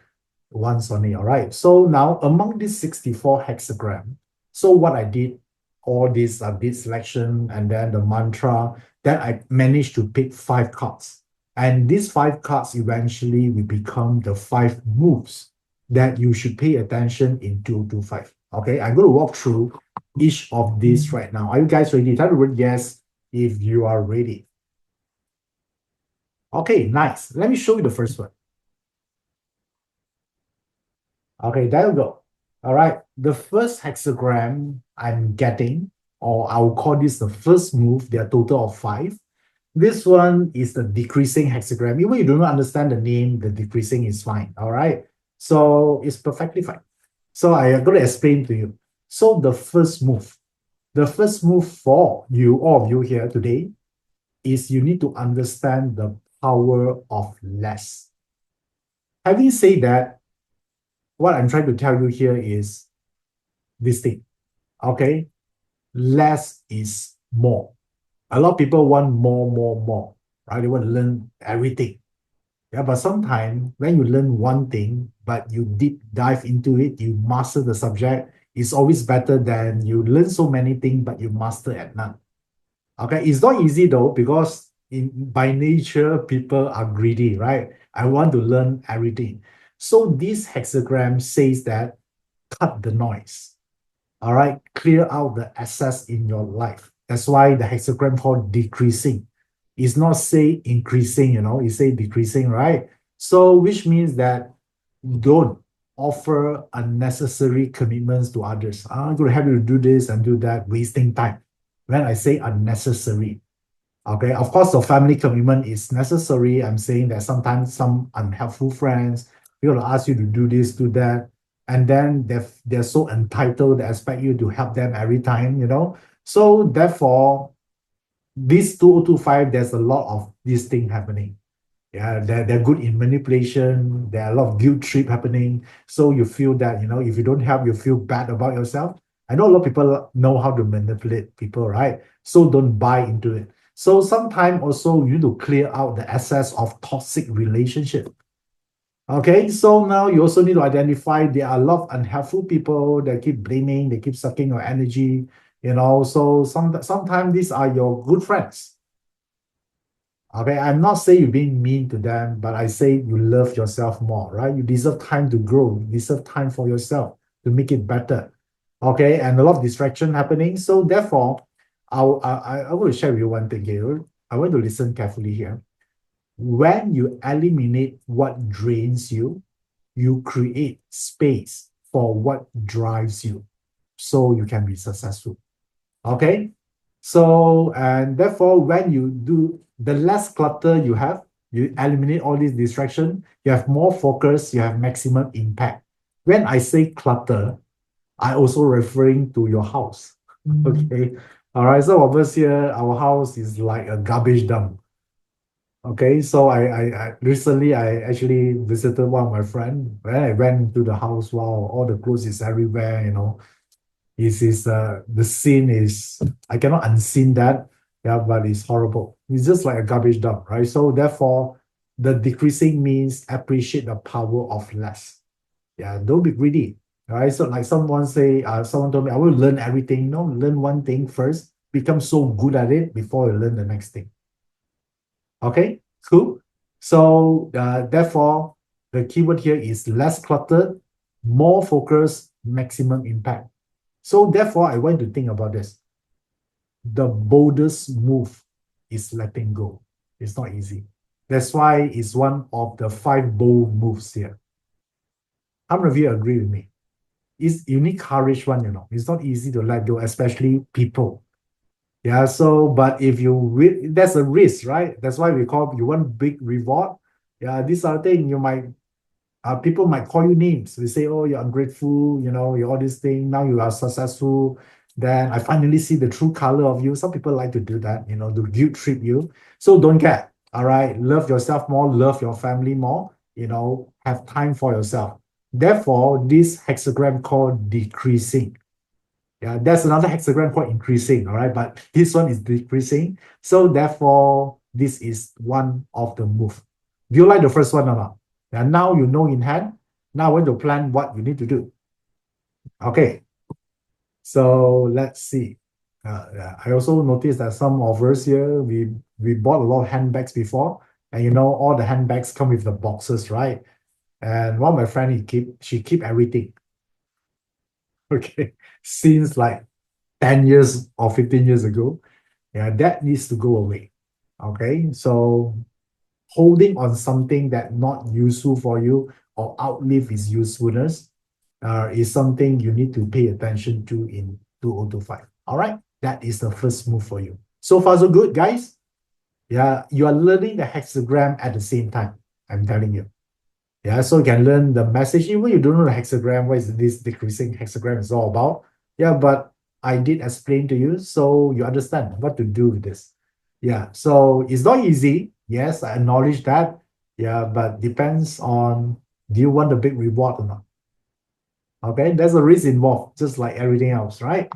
once only. All right. So now among these 64 hexagram, so what I did, all this did selection and then the mantra, then I managed to pick 5 cards. And these 5 cards eventually will become the 5 moves that you should pay attention in 2025. Okay, I'm going to walk through each of these right now. Are you guys ready? Type the word yes if you are ready. Okay, nice. Let me show you the first one. Okay, there you go. All right, the first hexagram I'm getting, or I'll call this the first move, there are total of 5. This one is the decreasing hexagram. Even if you do not understand the name, the decreasing is fine, all right? So it's perfectly fine. So I am going to explain to you. So the first move for you, all of you here today, is you need to understand the power of less. Having said that, what I'm trying to tell you here is this thing, okay? Less is more. A lot of people want more, right? They want to learn everything. Yeah, but sometimes when you learn one thing, but you deep dive into it, you master the subject, it's always better than you learn so many things, but you master at none. Okay, it's not easy though, because by nature, people are greedy, right? I want to learn everything. So this hexagram says that cut the noise. All right, clear out the excess in your life. That's why the hexagram called decreasing. It's not say increasing, it say decreasing, right? So which means that don't offer unnecessary commitments to others. I'm going to have you to do this and do that, wasting time. When I say unnecessary, okay, of course, the family commitment is necessary. I'm saying that sometimes some unhelpful friends will ask you to do this, do that, and then they're so entitled, they expect you to help them every time. So therefore, this 2025, there's a lot of this thing happening. Yeah, they're good in manipulation. There are a lot of guilt trip happening. So you feel that, if you don't help, you feel bad about yourself. I know a lot of people know how to manipulate people, right? So don't buy into it. So sometimes also you need to clear out the excess of toxic relationship. Okay, so now you also need to identify there are a lot of unhelpful people that keep blaming, they keep sucking your energy. So sometimes these are your good friends. Okay, I'm not saying you're being mean to them, but I say you love yourself more, right? You deserve time to grow. You deserve time for yourself to make it better. Okay, and a lot of distraction happening. So therefore, I will share with you one thing here. I want to listen carefully here. When you eliminate what drains you, you create space for what drives you, so you can be successful. Okay, so and therefore when you do, the less clutter you have, you eliminate all these distraction, you have more focus, you have maximum impact. When I say clutter, I also referring to your house. Okay, all right, so of us here, our house is like a garbage dump. Okay, so I recently I actually visited one of my friend. When I went to the house, wow, all the clothes is everywhere. Is the scene is, I cannot unseen that, yeah, but it's horrible. It's just like a garbage dump, right? So therefore, the decreasing means appreciate the power of less. Yeah, don't be greedy. Right? So like someone told me, I will learn everything. No, learn one thing first, become so good at it before you learn the next thing. Okay, cool. So therefore, the keyword here is less cluttered, more focus, maximum impact. So therefore, I want to think about this. The boldest move is letting go. It's not easy. That's why it's one of the 5 bold moves here. How many of you agree with me? You need courage one, It's not easy to let go, especially people. Yeah, so, but if that's a risk, right? That's why we call, you want big reward. Yeah, these are things people might call you names. They say, oh, you're ungrateful, you're all this thing. Now you are successful. Then I finally see the true color of you. Some people like to do that, to guilt trip you. So don't care. All right. Love yourself more, love your family more, have time for yourself. Therefore, this hexagram called decreasing. Yeah, there's another hexagram called increasing, all right, but this one is decreasing. So therefore, this is one of the move. Do you like the first one or not? And now you know in hand. Now I want to plan what you need to do. Okay, so let's see. I also noticed that some of us here, we bought a lot of handbags before, and all the handbags come with the boxes, right? And one of my friend, she keep everything. Okay, since like 10 years or 15 years ago. Yeah, that needs to go away. Okay, so holding on something that not useful for you or outlive its usefulness is something you need to pay attention to in 2025. All right, that is the first move for you. So far, so good, guys. Yeah, you are learning the hexagram at the same time. I'm telling you. Yeah, so you can learn the message. Even you don't know the hexagram, what is this decreasing hexagram is all about. Yeah, but I did explain to you, so you understand what to do with this. Yeah, so it's not easy. Yes, I acknowledge that. Yeah, but depends on, do you want the big reward or not? Okay, there's a risk involved, just like everything else, right?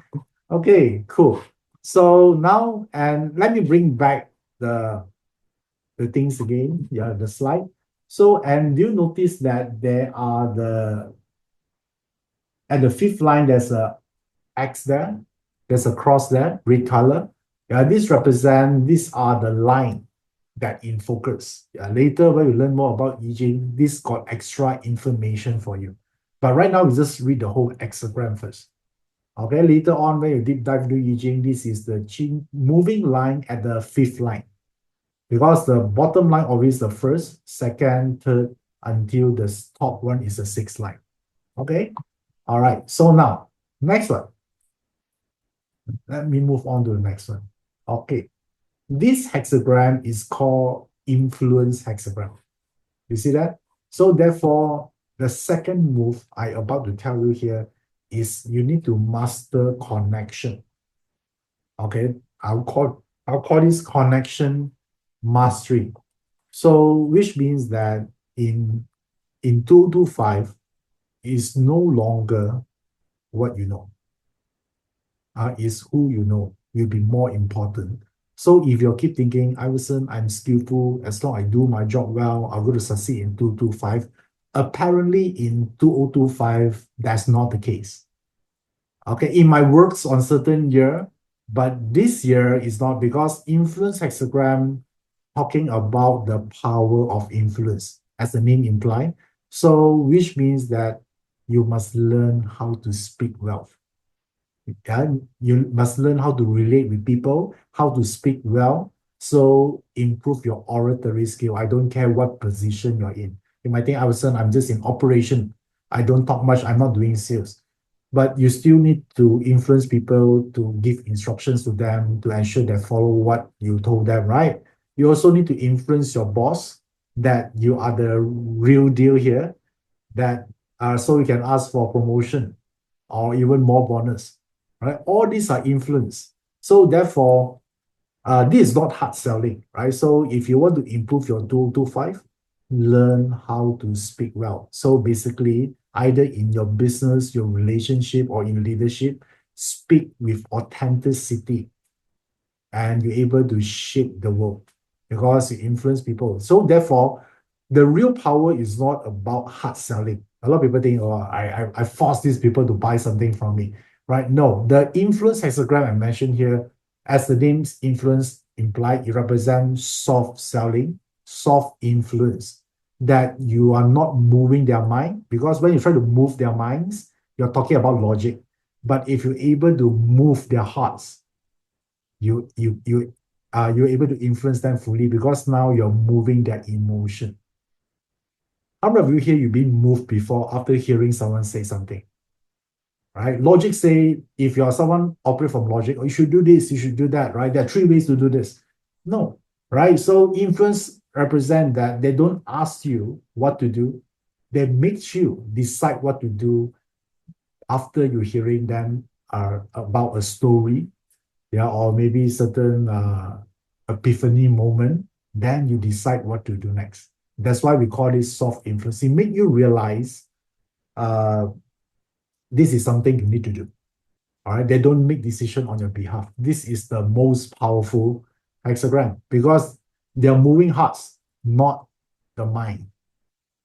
Okay, cool. So now, and let me bring back the things again. Yeah, the slide. So, and do you notice that there are at the 5th line, there's a X there. There's a cross there, red color. Yeah, these are the line that in focus. Yeah, later when we learn more about I-Ching, this got extra information for you. But right now, we just read the whole hexagram first. Okay, later on, when you deep dive into I-Ching, this is the moving line at the 5th line. Because the bottom line always the first, second, third, until the top one is the 6th line. Okay? All right. So now, next one. Let me move on to the next one. Okay. This hexagram is called influence hexagram. You see that? So therefore, the second move I about to tell you here is you need to master connection. Okay? I'll call this connection mastery. So which means that in 225 is no longer what you know. Is who you know will be more important. So if you keep thinking, Iverson, I'm skillful, as long as I do my job well, I'm going to succeed in 225. Apparently in 2025, that's not the case. Okay, it might works on certain year, but this year is not, because influence hexagram talking about the power of influence, as the name implies. So, which means that you must learn how to speak well. You must learn how to relate with people, how to speak well, so improve your oratory skill. I don't care what position you're in. You might think, I'm just in operation. I don't talk much. I'm not doing sales. But you still need to influence people, to give instructions to them, to ensure they follow what you told them, right? You also need to influence your boss that you are the real deal here, that so you can ask for promotion or even more bonus, right? All these are influence. So therefore, this is not hard selling, right? So if you want to improve your 225, learn how to speak well. So basically, either in your business, your relationship, or in leadership, speak with authenticity, and you're able to shape the world because you influence people. So therefore, the real power is not about hard selling. A lot of people think, oh, I force these people to buy something from me, right? No, the influence hexagram I mentioned here, as the name's influence imply, it represents soft selling, soft influence, that you are not moving their mind, because when you try to move their minds, you're talking about logic. But if you're able to move their hearts, you you're able to influence them fully because now you're moving their emotion. How many of you here you've been moved before after hearing someone say something? Right? Logic say if you're someone operate from logic, oh, you should do this, you should do that, right? There are 3 ways to do this. No, right? So influence represent that they don't ask you what to do, they make you decide what to do after you hearing them about a story, yeah, or maybe certain epiphany moment, then you decide what to do next. That's why we call it soft influence. It make you realize this is something you need to do. All right, they don't make decision on your behalf. This is the most powerful hexagram because they're moving hearts, not the mind.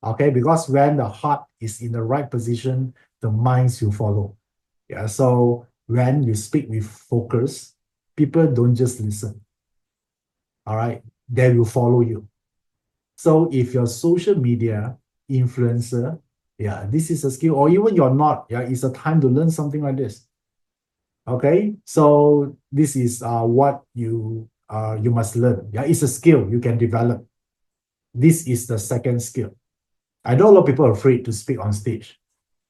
Okay, because when the heart is in the right position, the minds will follow. Yeah, so when you speak with focus, people don't just listen. All right, they will follow you. So if you're social media influencer, yeah, this is a skill, or even you're not, yeah, it's a time to learn something like this. Okay, so this is what you must learn. Yeah, it's a skill you can develop. This is the second skill. I know a lot of people are afraid to speak on stage.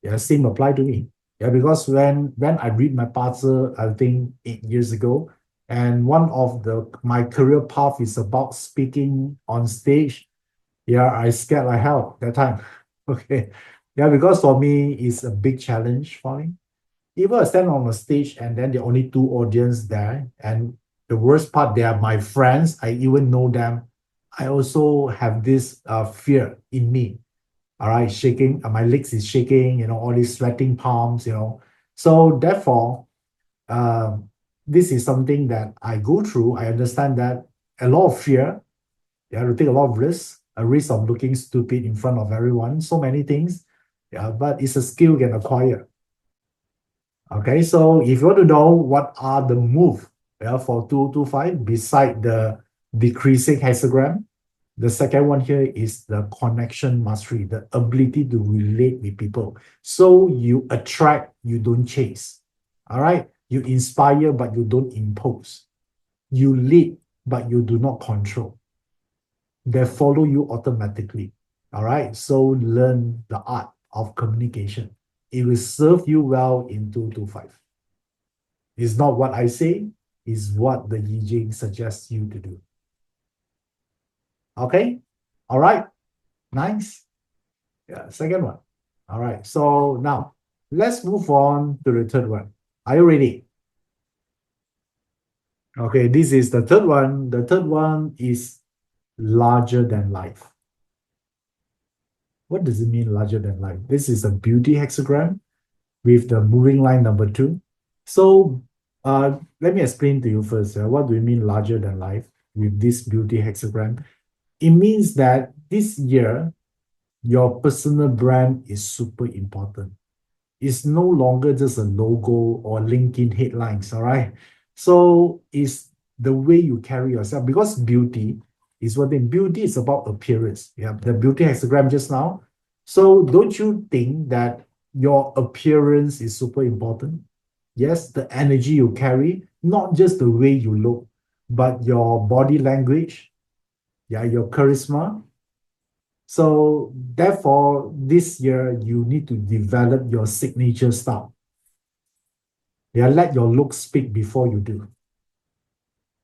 Yeah, same apply to me. Yeah, because when I read my bazi, I think 8 years ago, and one of my career path is about speaking on stage. Yeah, I scared like hell that time. Okay. Yeah, because for me, it's a big challenge for me. Even I stand on a stage and then there are only 2 audience there. And the worst part, they are my friends. I even know them. I also have this fear in me. All right, shaking, my legs is shaking, all these sweating palms. So therefore, this is something that I go through. I understand that a lot of fear, you have to take a lot of risks, a risk of looking stupid in front of everyone, so many things. Yeah, but it's a skill you can acquire. Okay, so if you want to know what are the move, for 225 beside the decreasing hexagram, the second one here is the connection mastery, the ability to relate with people. So you attract, you don't chase. All right, you inspire, but you don't impose. You lead, but you do not control. They follow you automatically. All right, so learn the art of communication. It will serve you well in 225. It's not what I say, it's what the I-Ching suggests you to do. Okay? All right. Nice. Yeah, second one. All right. So now let's move on to the third one. Are you ready? Okay, this is the third one. The third one is larger than life. What does it mean larger than life? This is a beauty hexagram with the moving line number 2. So let me explain to you first. What do we mean larger than life with this beauty hexagram? It means that this year, your personal brand is super important. It's no longer just a logo or LinkedIn headlines, all right? So it's the way you carry yourself, because beauty is what thing. Beauty is about appearance. Yeah, the beauty hexagram just now. So don't you think that your appearance is super important? Yes, the energy you carry, not just the way you look, but your body language, yeah, your charisma. So therefore, this year you need to develop your signature style. Yeah, let your look speak before you do.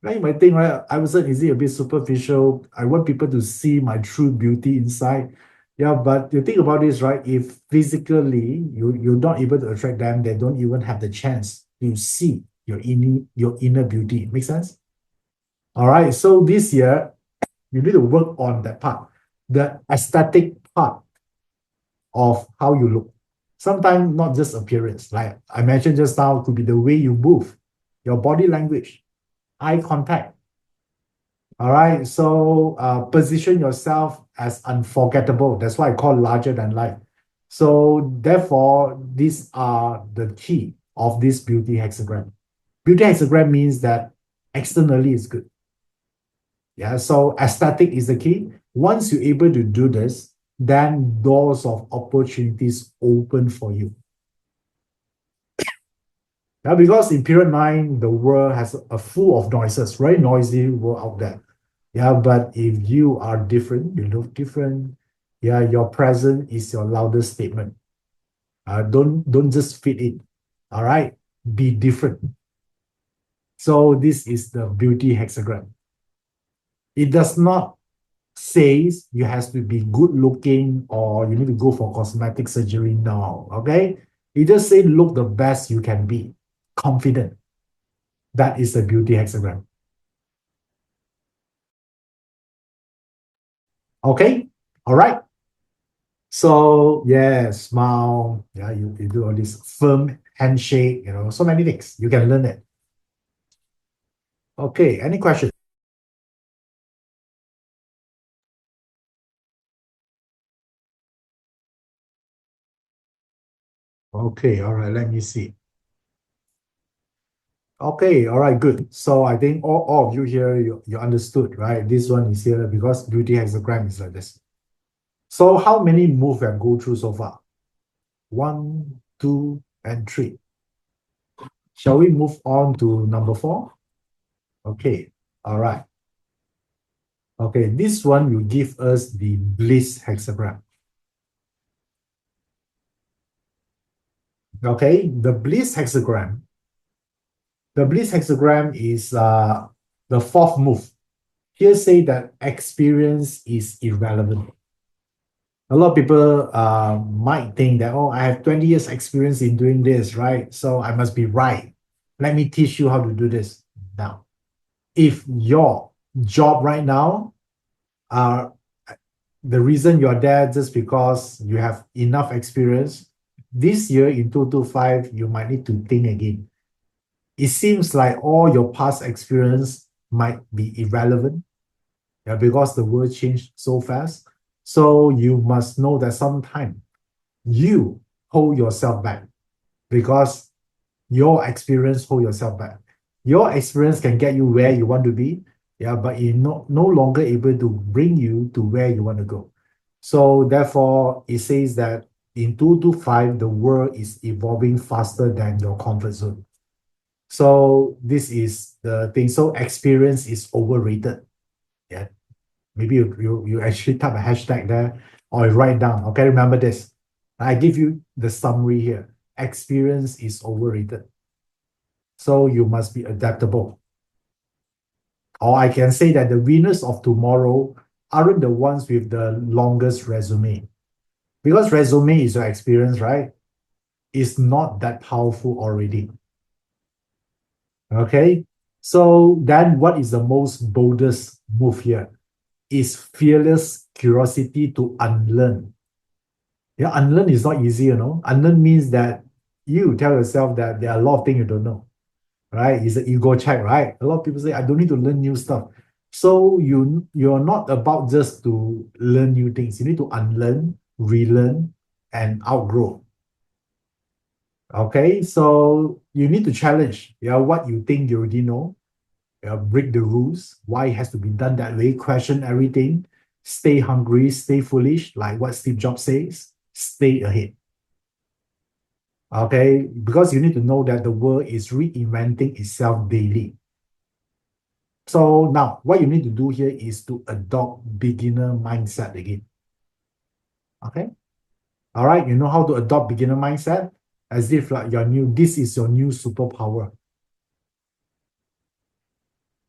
Now you might think, right, Iverson, is it a bit superficial? I want people to see my true beauty inside. Yeah, but you think about this, right? If physically you're not able to attract them, they don't even have the chance to see your inner beauty. Make sense? All right. So this year, you need to work on that part, the aesthetic part of how you look. Sometimes not just appearance, like I mentioned just now, could be the way you move, your body language, eye contact. All right, so position yourself as unforgettable. That's why I call larger than life. So therefore, these are the key of this beauty hexagram. Beauty hexagram means that externally is good. Yeah, so aesthetic is the key. Once you're able to do this, then doors of opportunities open for you. Yeah, because in period 9, the world has a full of noises, very noisy world out there. Yeah, but if you are different, you look different, yeah, your present is your loudest statement. Don't just fit in. All right, be different. So this is the beauty hexagram. It does not say you have to be good looking or you need to go for cosmetic surgery now. Okay, it just say look the best you can be, confident. That is a beauty hexagram. Okay, all right. So yeah, smile. Yeah, you do all this firm handshake. So many things you can learn it. Okay, any questions? Okay, all right, let me see. Okay, all right, good. So I think all of you here, you understood, right? This one is here because beauty hexagram is like this. So how many move have go through so far? 1, 2, and 3. Shall we move on to number 4? Okay, all right. Okay, this one will give us the bliss hexagram. Okay, the bliss hexagram. The bliss hexagram is the 4th move. Here say that experience is irrelevant. A lot of people might think that, oh, I have 20 years experience in doing this, right? So I must be right. Let me teach you how to do this. Now, if your job right now, uh, the reason you're there just because you have enough experience, this year in 225, you might need to think again. It seems like all your past experience might be irrelevant, yeah, because the world changed so fast. So you must know that sometimes you hold yourself back because your experience hold yourself back. Your experience can get you where you want to be, yeah, but it no longer able to bring you to where you want to go. So therefore, it says that in 225, the world is evolving faster than your comfort zone. So this is the thing. So experience is overrated. Yeah. Maybe you actually type a hashtag there or you write down. Okay, remember this. I give you the summary here. Experience is overrated. So you must be adaptable. Or I can say that the winners of tomorrow aren't the ones with the longest resume. Because resume is your experience, right? It's not that powerful already. Okay. So then what is the most boldest move here? Is fearless curiosity to unlearn. Yeah, unlearn is not easy, Unlearn means that you tell yourself that there are a lot of things you don't know, right? It's an ego check, right? A lot of people say, I don't need to learn new stuff. So you're not about just to learn new things. You need to unlearn, relearn, and outgrow. Okay, so you need to challenge, yeah, what you think you already know, break the rules, why it has to be done that way, question everything, stay hungry, stay foolish, like what Steve Jobs says, stay ahead. Okay, because you need to know that the world is reinventing itself daily. So now, what you need to do here is to adopt beginner mindset again. Okay, all right, you know how to adopt beginner mindset? As if like this is your new superpower.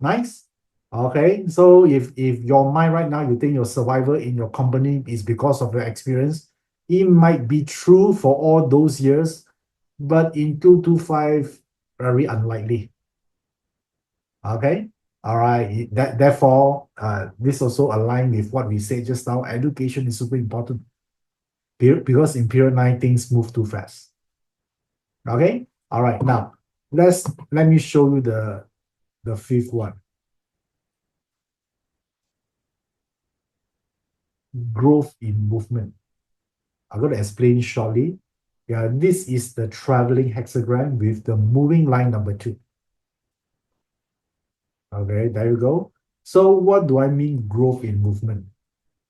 Nice. Okay, so if your mind right now, you think your survival in your company is because of your experience, it might be true for all those years, but in 225, very unlikely. Okay, all right. Therefore, this also align with what we said just now. Education is super important because in period 9 things move too fast. Okay, all right. Now let me show you the 5th one. Growth in movement. I'm going to explain shortly. Yeah, this is the traveling hexagram with the moving line number 2. Okay, there you go. So what do I mean growth in movement?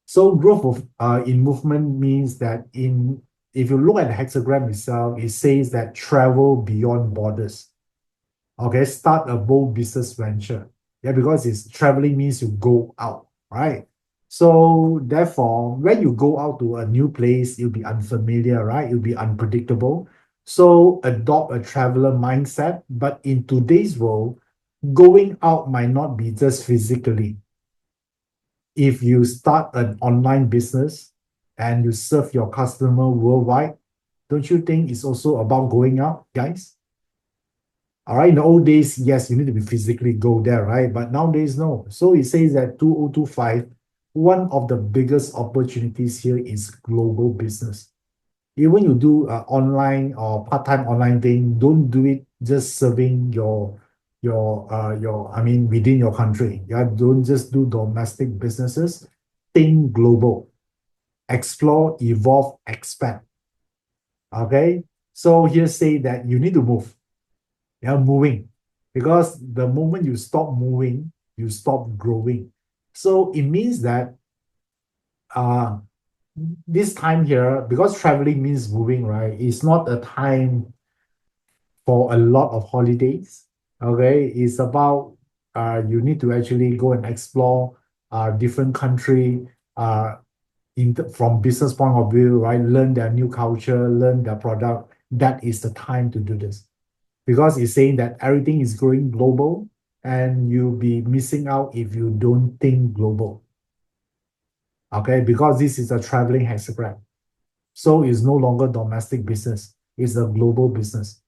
So growth in movement means that if you look at the hexagram itself, it says that travel beyond borders. Okay, start a bold business venture. Yeah, because it's traveling means you go out, right? So therefore, when you go out to a new place, you'll be unfamiliar, right? You'll be unpredictable. So adopt a traveler mindset. But in today's world, going out might not be just physically. If you start an online business and you serve your customer worldwide, don't you think it's also about going out, guys? All right, in the old days, yes, you need to be physically go there, right? But nowadays, no. So it says that 2025, one of the biggest opportunities here is global business. Even you do online or part-time online thing, don't do it just serving your I mean within your country. Yeah, don't just do domestic businesses. Think global, explore, evolve, expand. Okay. So here say that you need to move. Yeah, moving. Because the moment you stop moving, you stop growing. So it means that uh this time here, because traveling means moving, right? It's not a time for a lot of holidays. Okay, it's about you need to actually go and explore different country from business point of view, right? Learn their new culture, learn their product. That is the time to do this because it's saying that everything is growing global and you'll be missing out if you don't think global. Okay, because this is a traveling hexagram. So it's no longer domestic business, it's a global business.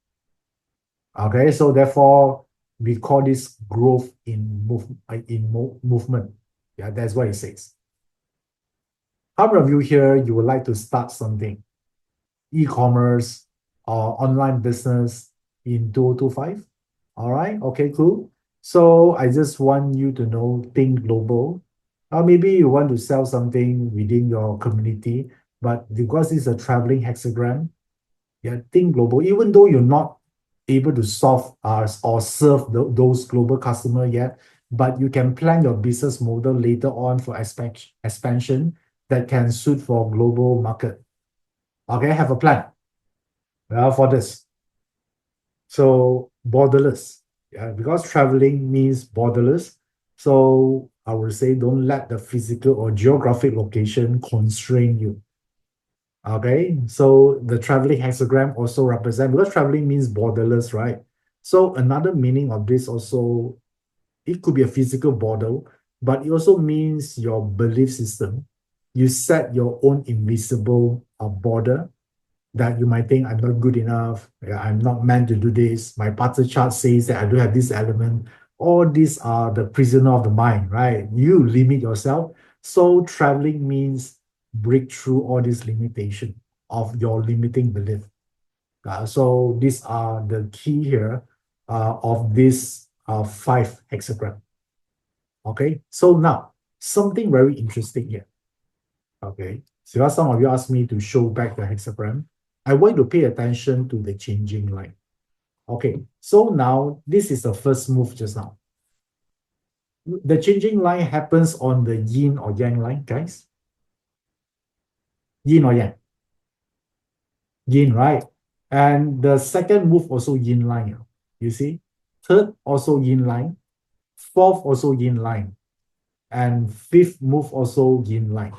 Okay, so therefore we call this growth in movement. Yeah, that's what it says. How many of you here you would like to start something, e-commerce or online business in 2025? All right, okay, cool. So I just want you to know, think global. Or maybe you want to sell something within your community, but because it's a traveling hexagram, yeah, think global. Even though you're not able to solve or serve those global customer yet, but you can plan your business model later on for expansion that can suit for global market. Okay, have a plan. Well, for this. So borderless. Yeah, because traveling means borderless. So I would say don't let the physical or geographic location constrain you. Okay, so the traveling hexagram also represent because traveling means borderless, right? So another meaning of this also, it could be a physical border, but it also means your belief system. You set your own invisible border that you might think I'm not good enough, yeah, I'm not meant to do this. My party chart says that I don't have this element. All these are the prisoner of the mind, right? You limit yourself. So traveling means break through all this limitation of your limiting belief. So these are the key here of this five hexagram. Okay, so now something very interesting here. Okay, so as some of you asked me to show back the hexagram, I want you to pay attention to the changing line. Okay, so now this is the first move just now. The changing line happens on the yin or yang line, guys. Yin or yang? Yin, right? And the second move also yin line. You see? Third also yin line. Fourth also yin line. And fifth move also yin line.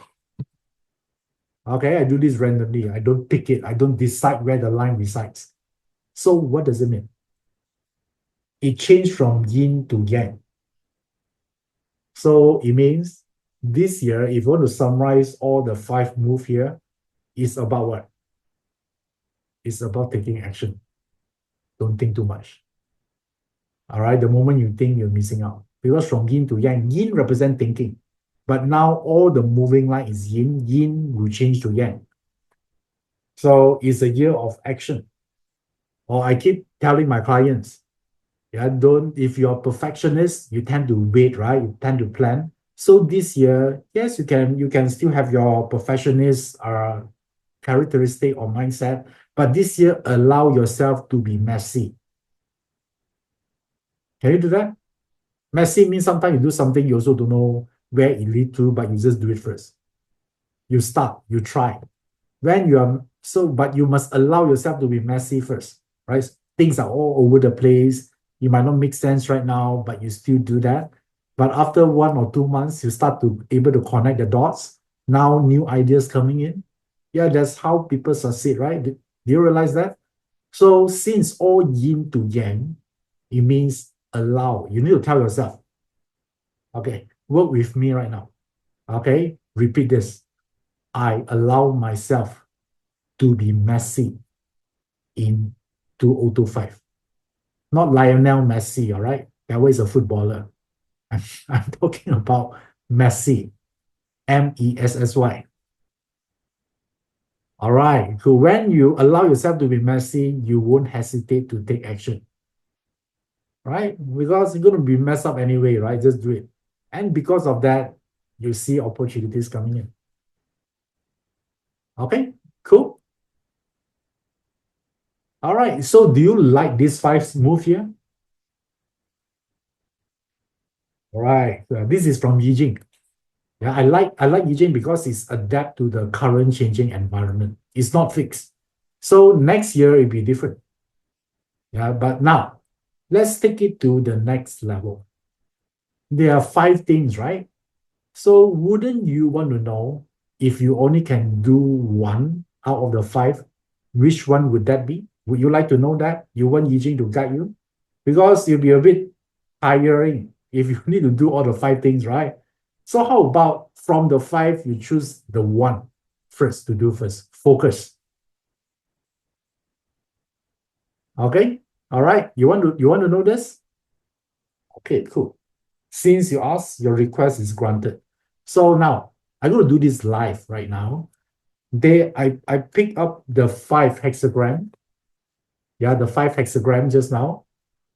Okay, I do this randomly. I don't pick it. I don't decide where the line resides. So what does it mean? It changed from yin to yang. So it means this year, if you want to summarize all the five moves here, it's about what? It's about taking action. Don't think too much. All right, the moment you think, you're missing out. Because from yin to yang, yin represents thinking. But now all the moving line is yin. Yin will change to yang. So it's a year of action. Or I keep telling my clients, yeah, don't, if you're a perfectionist, you tend to wait, right? You tend to plan. So this year, yes, you can still have your perfectionist characteristic or mindset, but this year allow yourself to be messy. Can you do that? Messy means sometimes you do something you also don't know where it lead to, but you just do it first. You start, you try. When you are so, but you must allow yourself to be messy first, right? Things are all over the place. It might not make sense right now, but you still do that. But after 1 or 2 months, you start to able to connect the dots. Now new ideas coming in. Yeah, that's how people succeed, right? Do you realize that? So since all yin to yang, it means allow. You need to tell yourself, okay, work with me right now. Okay, repeat this. I allow myself to be messy in 2025. Not Lionel Messi, all right? That was a footballer. I'm talking about Messi, Messy. All right. So when you allow yourself to be messy, you won't hesitate to take action, right? Because you're going to be messed up anyway, right? Just do it. And because of that, you see opportunities coming in. Okay, cool. All right. So do you like this 5 move here? All right. This is from I-Ching. Yeah, I like I-Ching because it's adapt to the current changing environment. It's not fixed. So next year it'll be different. Yeah, but now let's take it to the next level. There are 5 things, right? So wouldn't you want to know if you only can do one out of the 5, which one would that be? Would you like to know that? You want I-Ching to guide you? Because it'll be a bit tiring if you need to do all the 5 things, right? So how about from the 5, you choose the one first to do first. Focus. Okay? All right. You want to know this? Okay, cool. Since you asked, your request is granted. So now I'm going to do this live right now. I picked up the 5 hexagram. Yeah, the 5 hexagram just now.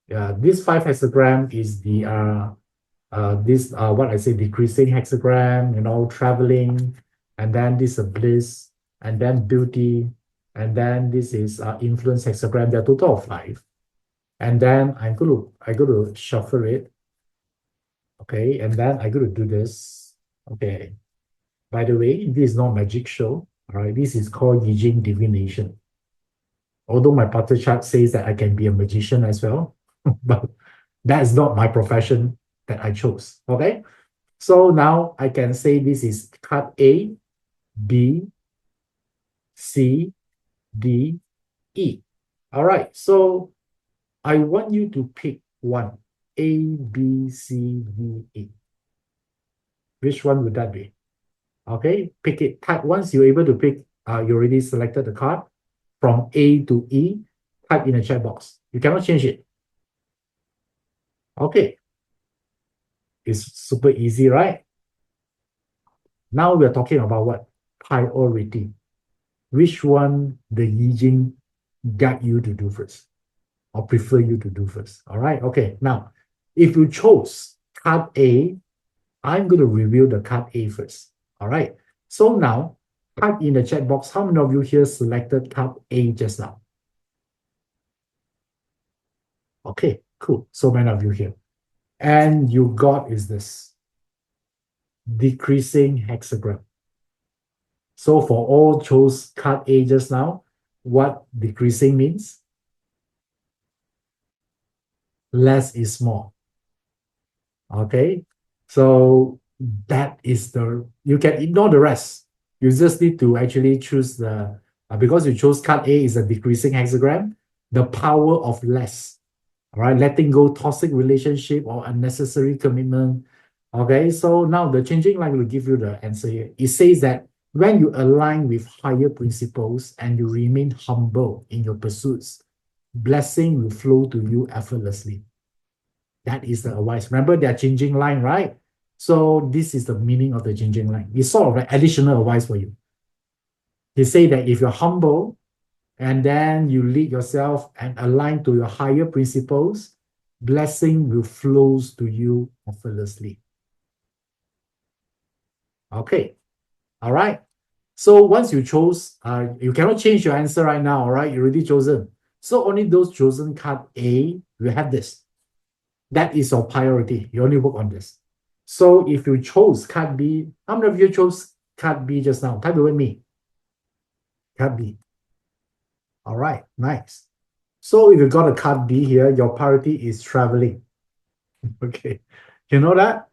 Yeah, this 5 hexagram is the what I say, decreasing hexagram, traveling, and then this is bliss, and then beauty, and then this is influence hexagram. There are total of 5. And then I'm going to shuffle it. Okay, and then I'm going to do this. Okay. By the way, this is not magic show. All right, this is called I-Ching divination. Although my party chart says that I can be a magician as well, but that is not my profession that I chose. Okay, so now I can say this is card A, B, C, D, E. All right, so I want you to pick one, A, B, C, D, E. Which one would that be? Okay, pick it. Type once you're able to pick, you already selected the card from A to E. Type in the chat box. You cannot change it. Okay, it's super easy, right? Now we're talking about what? Priority. Which one the I-Ching guide you to do first, or prefer you to do first? All right. Okay. Now, if you chose card A, I'm going to reveal the card A first. All right. So now, type in the chat box, how many of you here selected card A just now? Okay, cool. So many of you here. And you got is this decreasing hexagram. So for all chose card A just now, what decreasing means? Less is more. Okay, so that is you can ignore the rest. You just need to actually choose because you chose card A is a decreasing hexagram, the power of less. All right, letting go toxic relationship or unnecessary commitment. Okay, so now the changing line will give you the answer here. It says that when you align with higher principles and you remain humble in your pursuits, blessing will flow to you effortlessly. That is the advice. Remember, they're changing line, right? So this is the meaning of the changing line. It's sort of an additional advice for you. They say that if you're humble and then you lead yourself and align to your higher principles, blessing will flow to you effortlessly. Okay. All right. So once you chose, you cannot change your answer right now, all right? You already chosen. So only those chosen card A will have this. That is your priority. You only work on this. So if you chose card B, how many of you chose card B just now? Type it with me. Card B. All right, nice. So if you got a card B here, your priority is traveling. Okay. You know that?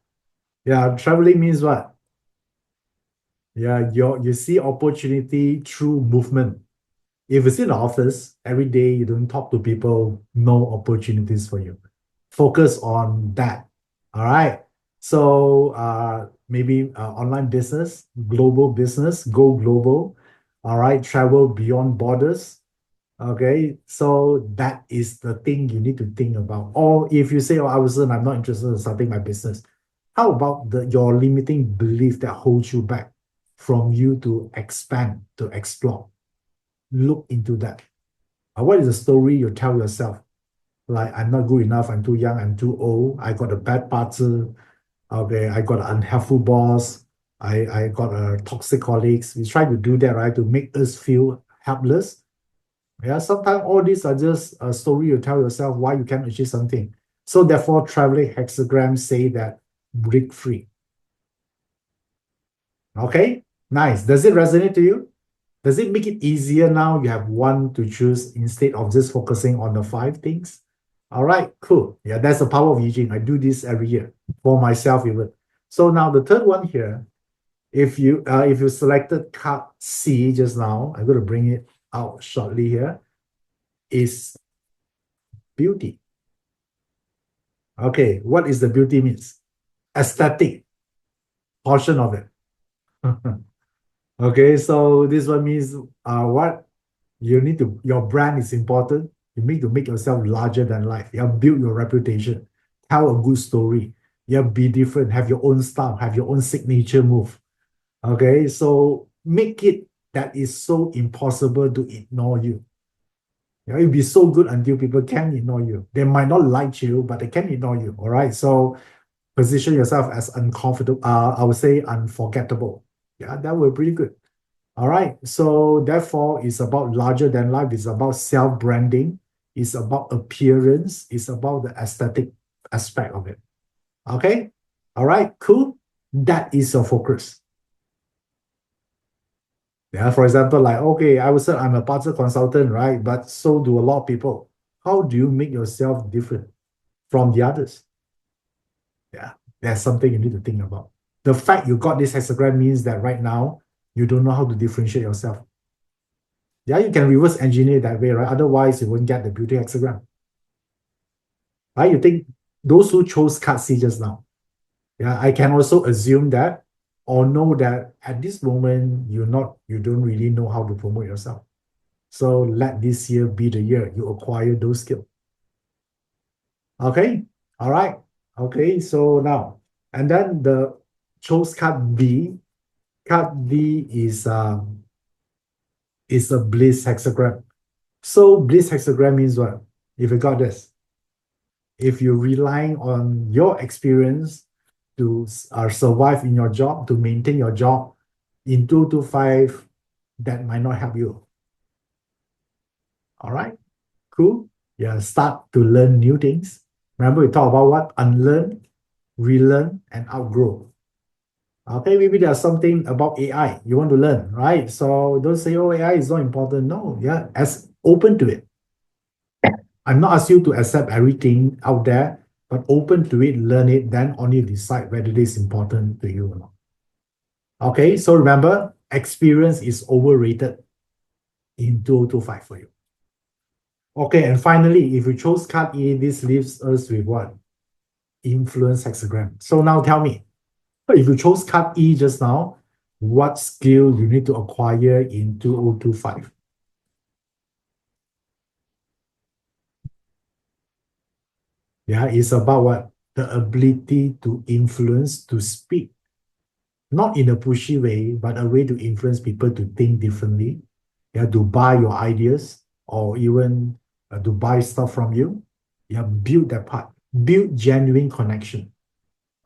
Yeah, traveling means what? Yeah, you see opportunity through movement. If it's in the office, every day you don't talk to people, no opportunities for you. Focus on that. All right. So maybe online business, global business, go global. All right. Travel beyond borders. Okay. So that is the thing you need to think about. Or if you say, oh, Iverson, I'm not interested in starting my business. How about your limiting belief that holds you back from you to expand, to explore? Look into that. What is the story you tell yourself? Like, I'm not good enough, I'm too young, I'm too old, I got a bad partner, okay, I got an unhelpful boss, I got a toxic colleagues. We try to do that, right, to make us feel helpless. Yeah, sometimes all these are just a story you tell yourself why you can't achieve something. So therefore, traveling hexagrams say that break free. Okay, nice. Does it resonate to you? Does it make it easier now? You have one to choose instead of just focusing on the five things. All right, cool. Yeah, that's the power of I-Ching. I do this every year for myself even. So now the third one here, if you selected card C just now, I'm going to bring it out shortly here, is beauty. Okay, what is the beauty means? Aesthetic portion of it. Okay, so this one means what? You need to, your brand is important. You need to make yourself larger than life. You have build your reputation, tell a good story. You have be different, have your own style, have your own signature move. Okay, so make it that is so impossible to ignore you. You know, it'll be so good until people can ignore you. They might not like you, but they can ignore you. All right. So position yourself as uncomfortable, I would say unforgettable. Yeah, that would be pretty good. All right. So therefore, it's about larger than life. It's about self-branding. It's about appearance. It's about the aesthetic aspect of it. Okay. All right. Cool. That is your focus. Yeah. For example, like, okay, I would say I'm a parts consultant, right? But so do a lot of people. How do you make yourself different from the others? Yeah. That's something you need to think about. The fact you got this hexagram means that right now you don't know how to differentiate yourself. Yeah, you can reverse engineer that way, right? Otherwise, you won't get the beauty hexagram. Right? You think those who chose card C just now, yeah, I can also assume that or know that at this moment you don't really know how to promote yourself. So let this year be the year you acquire those skills. Okay, all right. Okay, so now and then the chose card B. Card B is a bliss hexagram. So bliss hexagram means what? If you got this, if you're relying on your experience to survive in your job, to maintain your job in 2 to 5, that might not help you. All right, cool. Yeah, start to learn new things. Remember, we talk about what? Unlearn, relearn, and outgrow. Okay, maybe there's something about AI you want to learn, right? So don't say, oh, AI is not important. No, yeah, as open to it. I'm not asking you to accept everything out there, but open to it, learn it, then only decide whether it is important to you or not. Okay, so remember, experience is overrated in 2025 for you. Okay, and finally, if you chose card E, this leaves us with what? Influence hexagram. So now tell me, if you chose card E just now, what skill you need to acquire in 2025? Yeah, it's about what? The ability to influence, to speak, not in a pushy way, but a way to influence people to think differently, yeah, to buy your ideas or even to buy stuff from you. Yeah, build that part, build genuine connection.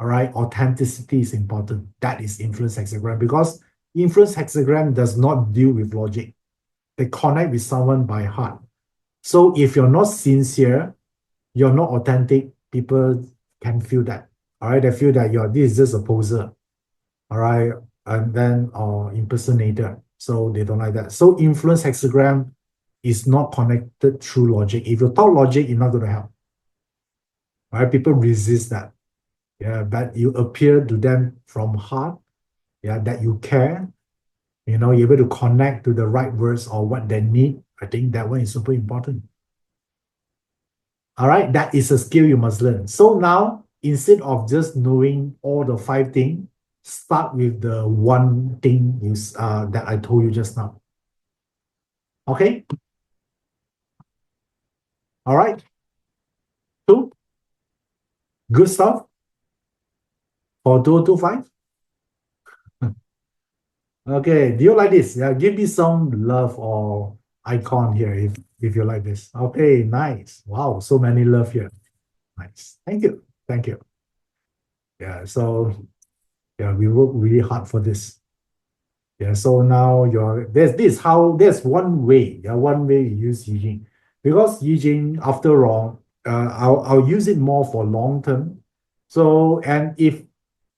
All right, authenticity is important. That is influence hexagram because influence hexagram does not deal with logic. They connect with someone by heart. So if you're not sincere, you're not authentic, people can feel that. All right, they feel that this is just a poser. All right, and then or impersonator. So they don't like that. So influence hexagram is not connected through logic. If you talk logic, you're not going to help. Right? People resist that. Yeah, but you appear to them from heart, yeah, that you care, you're able to connect to the right words or what they need. I think that one is super important. All right, that is a skill you must learn. So now, instead of just knowing all the 5 things, start with the one thing that I told you just now. Okay? All right. 2, good stuff for 2025. Okay, do you like this? Yeah, give me some love or icon here if you like this. Okay, nice. Wow, so many love here. Nice. Thank you. Thank you. Yeah, so yeah, we work really hard for this. Yeah, so now there's one way. Yeah, one way you use I-Ching. Because I-Ching, after all, I'll use it more for long term. So, and if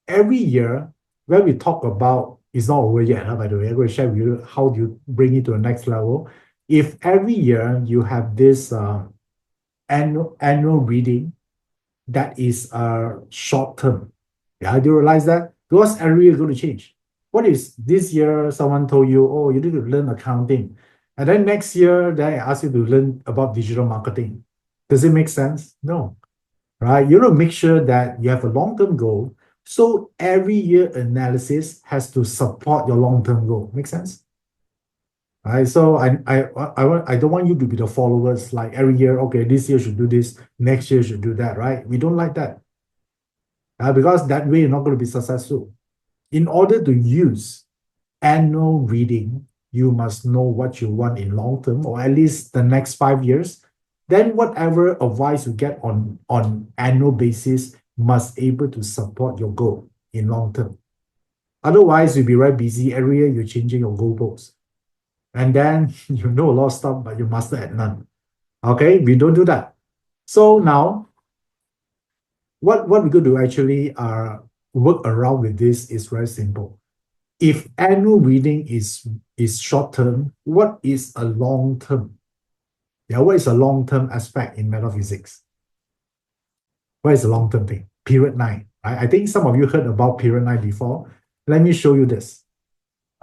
every year when we talk about, it's not over yet, by the way, I'm going to share with you how do you bring it to the next level. If every year you have this annual reading that is short term, yeah, do you realize that? Because every year is going to change. What is this year someone told you, oh, you need to learn accounting. And then next year, they ask you to learn about digital marketing. Does it make sense? No, right? You know, make sure that you have a long-term goal. So every year analysis has to support your long-term goal. Make sense? Right. So I don't want you to be the followers like every year, okay, this year should do this, next year should do that, right? We don't like that. Because that way you're not going to be successful. In order to use annual reading, you must know what you want in long term, or at least the next 5 years. Then whatever advice you get on annual basis must able to support your goal in long term. Otherwise, you'll be very busy. Every year you're changing your goalposts. And then you know a lot of stuff, but you master at none. Okay, we don't do that. So now, what we're going to actually work around with this is very simple. If annual reading is short term, what is a long term? Yeah, what is a long term aspect in metaphysics? What is a long term thing? Period 9. I think some of you heard about period 9 before. Let me show you this.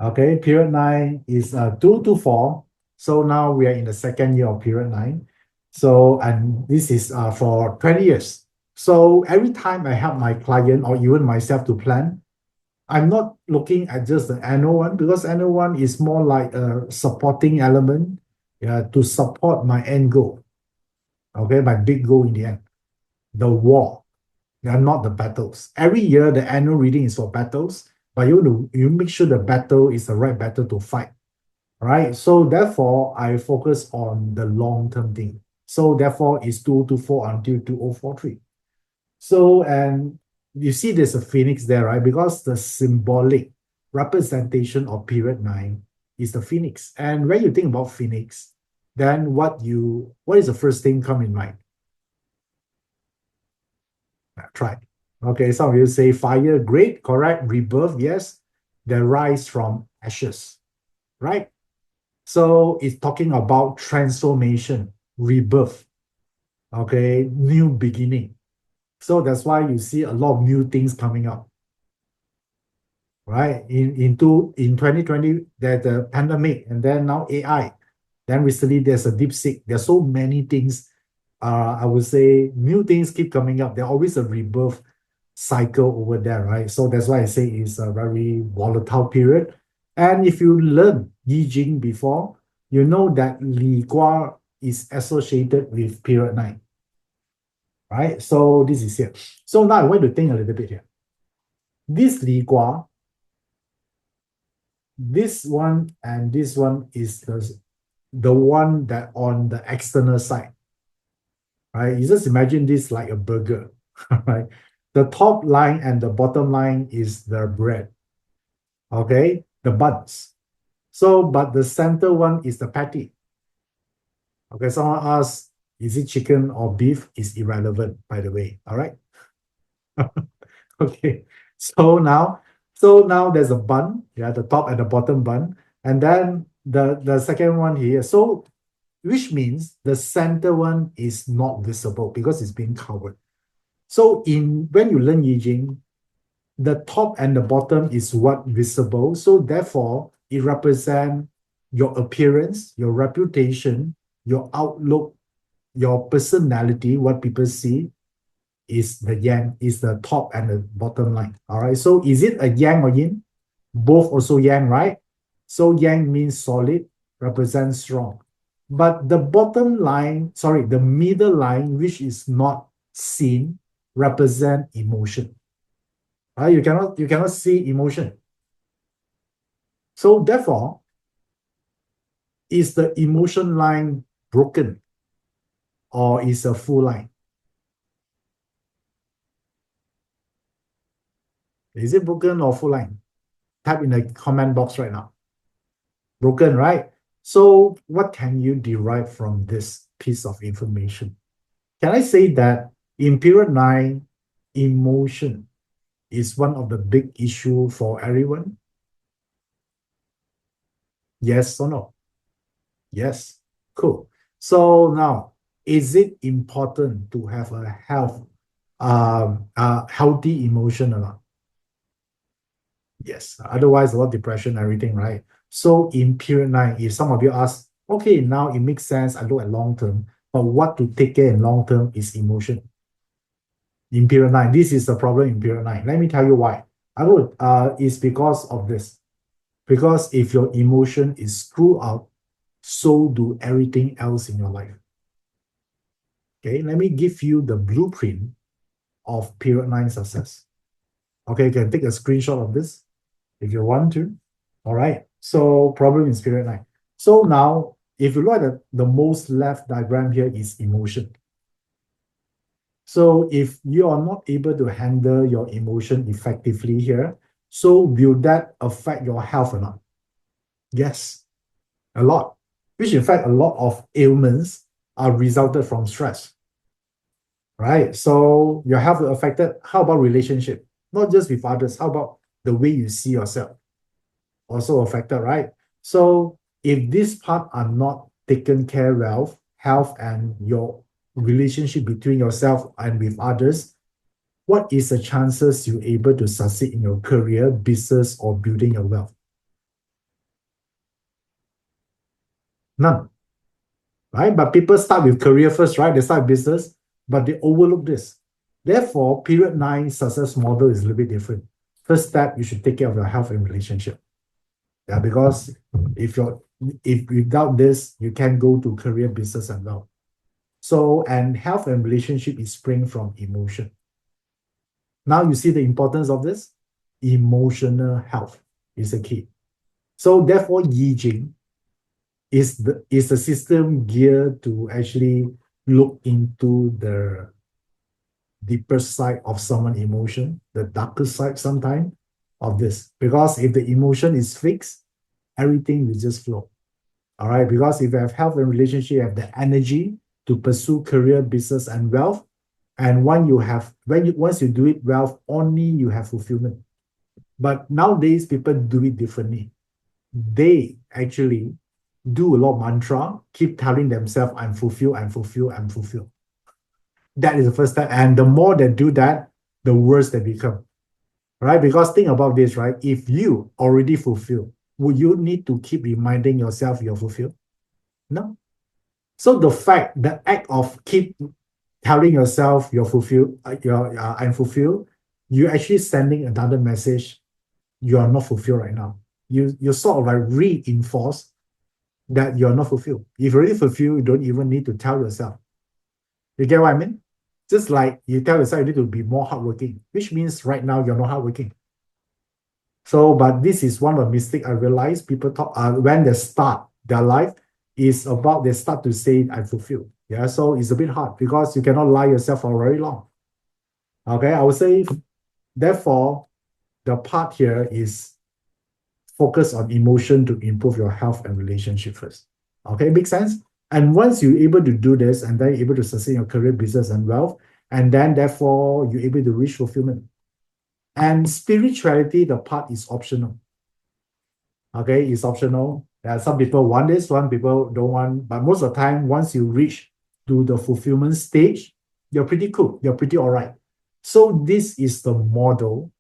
Okay, period 9 is 2 to 4. So now we are in the second year of period 9. So, and this is for 20 years. So every time I help my client or even myself to plan, I'm not looking at just the annual one, because annual one is more like a supporting element, to support my end goal. Okay, my big goal in the end, the war. They are not the battles. Every year, the annual reading is for battles, but you make sure the battle is the right battle to fight. Right? So therefore, I focus on the long-term thing. So therefore, it's 2024 until 2043. So, and you see there's a phoenix there, right? Because the symbolic representation of period 9 is the phoenix. And when you think about phoenix, then what is the first thing come in mind? Try. Okay, some of you say fire, great, correct. Rebirth, yes. They rise from ashes, right? So it's talking about transformation, rebirth, okay, new beginning. So that's why you see a lot of new things coming up, right? In 2020, there's the pandemic, and then now AI. Then recently there's a DeepSeek. There's so many things. I would say new things keep coming up. There's always a rebirth cycle over there, right? So that's why I say it's a very volatile period. And if you learn I-Ching before, you know that Li Gua is associated with period 9, right? So this is here. So now I want to think a little bit here. This Li Gua, this one and this one is the one that on the external side, right? You just imagine this like a burger, right? The top line and the bottom line is the bread, okay? The buns. So, but the center one is the patty. Okay, someone asks, is it chicken or beef? Is irrelevant, by the way, all right? Okay, so now there's a bun, yeah, the top and the bottom bun, and then the second one here. So which means the center one is not visible because it's being covered. So when you learn I-Ching, the top and the bottom is what visible. So therefore, it represents your appearance, your reputation, your outlook, your personality, what people see is the yang, is the top and the bottom line. All right. So is it a yang or yin? Both also yang, right? So yang means solid, represents strong. But the bottom line, sorry, the middle line, which is not seen, represent emotion. Right? You cannot see emotion. So therefore, is the emotion line broken or is a full line? Is it broken or full line? Type in the comment box right now. Broken, right? So what can you derive from this piece of information? Can I say that in period 9, emotion is one of the big issue for everyone? Yes or no? Yes. Cool. So now, is it important to have a healthy emotion or not? Yes. Otherwise, a lot of depression, everything, right? So in period 9, if some of you ask, okay, now it makes sense, I look at long term, but what to take care in long term is emotion. In period 9, this is the problem in period 9. Let me tell you why. It's because of this. Because if your emotion is screwed up, so do everything else in your life. Okay, let me give you the blueprint of period 9 success. Okay, you can take a screenshot of this if you want to. All right, so problem is period 9. So now, if you look at the most left diagram here is emotion. So if you are not able to handle your emotion effectively here, so will that affect your health or not? Yes, a lot. Which in fact, a lot of ailments are resulted from stress. Right? So your health is affected. How about relationship? Not just with others. How about the way you see yourself? Also affected, right? So if this part are not taken care of, health and your relationship between yourself and with others, what is the chances you're able to succeed in your career, business, or building your wealth? None. Right? But people start with career first, right? They start business, but they overlook this. Therefore, period 9 success model is a little bit different. First step, you should take care of your health and relationship. Yeah, because if without this, you can go to career, business, and wealth. So, and health and relationship is spring from emotion. Now you see the importance of this? Emotional health is the key. So therefore, I-Ching is the system geared to actually look into the deeper side of someone's emotion, the darker side sometimes of this. Because if the emotion is fixed, everything will just flow. All right. Because if you have health and relationship, you have the energy to pursue career, business, and wealth. And once you do it well, only you have fulfillment. But nowadays, people do it differently. They actually do a lot of mantra, keep telling themselves, I'm fulfilled, I'm fulfilled, I'm fulfilled. That is the first step. And the more they do that, the worse they become. Right? Because think about this, right? If you already fulfilled, would you need to keep reminding yourself you're fulfilled? No. So the act of keep telling yourself you're fulfilled, I'm fulfilled, you're actually sending another message. You are not fulfilled right now. You sort of like reinforce that you're not fulfilled. If you're already fulfilled, you don't even need to tell yourself. You get what I mean? Just like you tell yourself you need to be more hardworking, which means right now you're not hardworking. So, but this is one of the mistakes I realize people talk when they start their life is about they start to say I'm fulfilled. Yeah, so it's a bit hard because you cannot lie yourself for very long. Okay, I would say therefore the part here is focus on emotion to improve your health and relationship first. Okay, make sense? And once you're able to do this, and then you're able to sustain your career, business, and wealth, and then therefore you're able to reach fulfillment. And spirituality, the part is optional. Okay, it's optional. Some people want this, some people don't want, but most of the time, once you reach to the fulfillment stage, you're pretty cool, you're pretty all right. So this is the model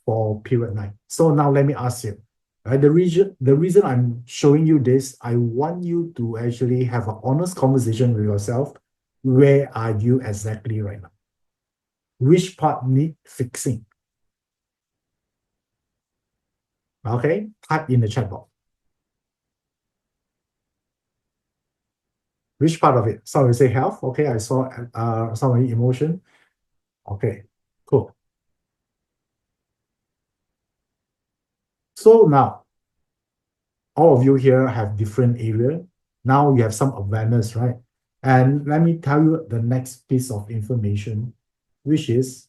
for period 9. So now let me ask you, right? The reason I'm showing you this, I want you to actually have an honest conversation with yourself. Where are you exactly right now? Which part need fixing? Okay, type in the chat box. Which part of it? Some will say health. Okay, I saw some emotion. Okay, cool. So now, all of you here have different area. Now you have some awareness, right? And let me tell you the next piece of information, which is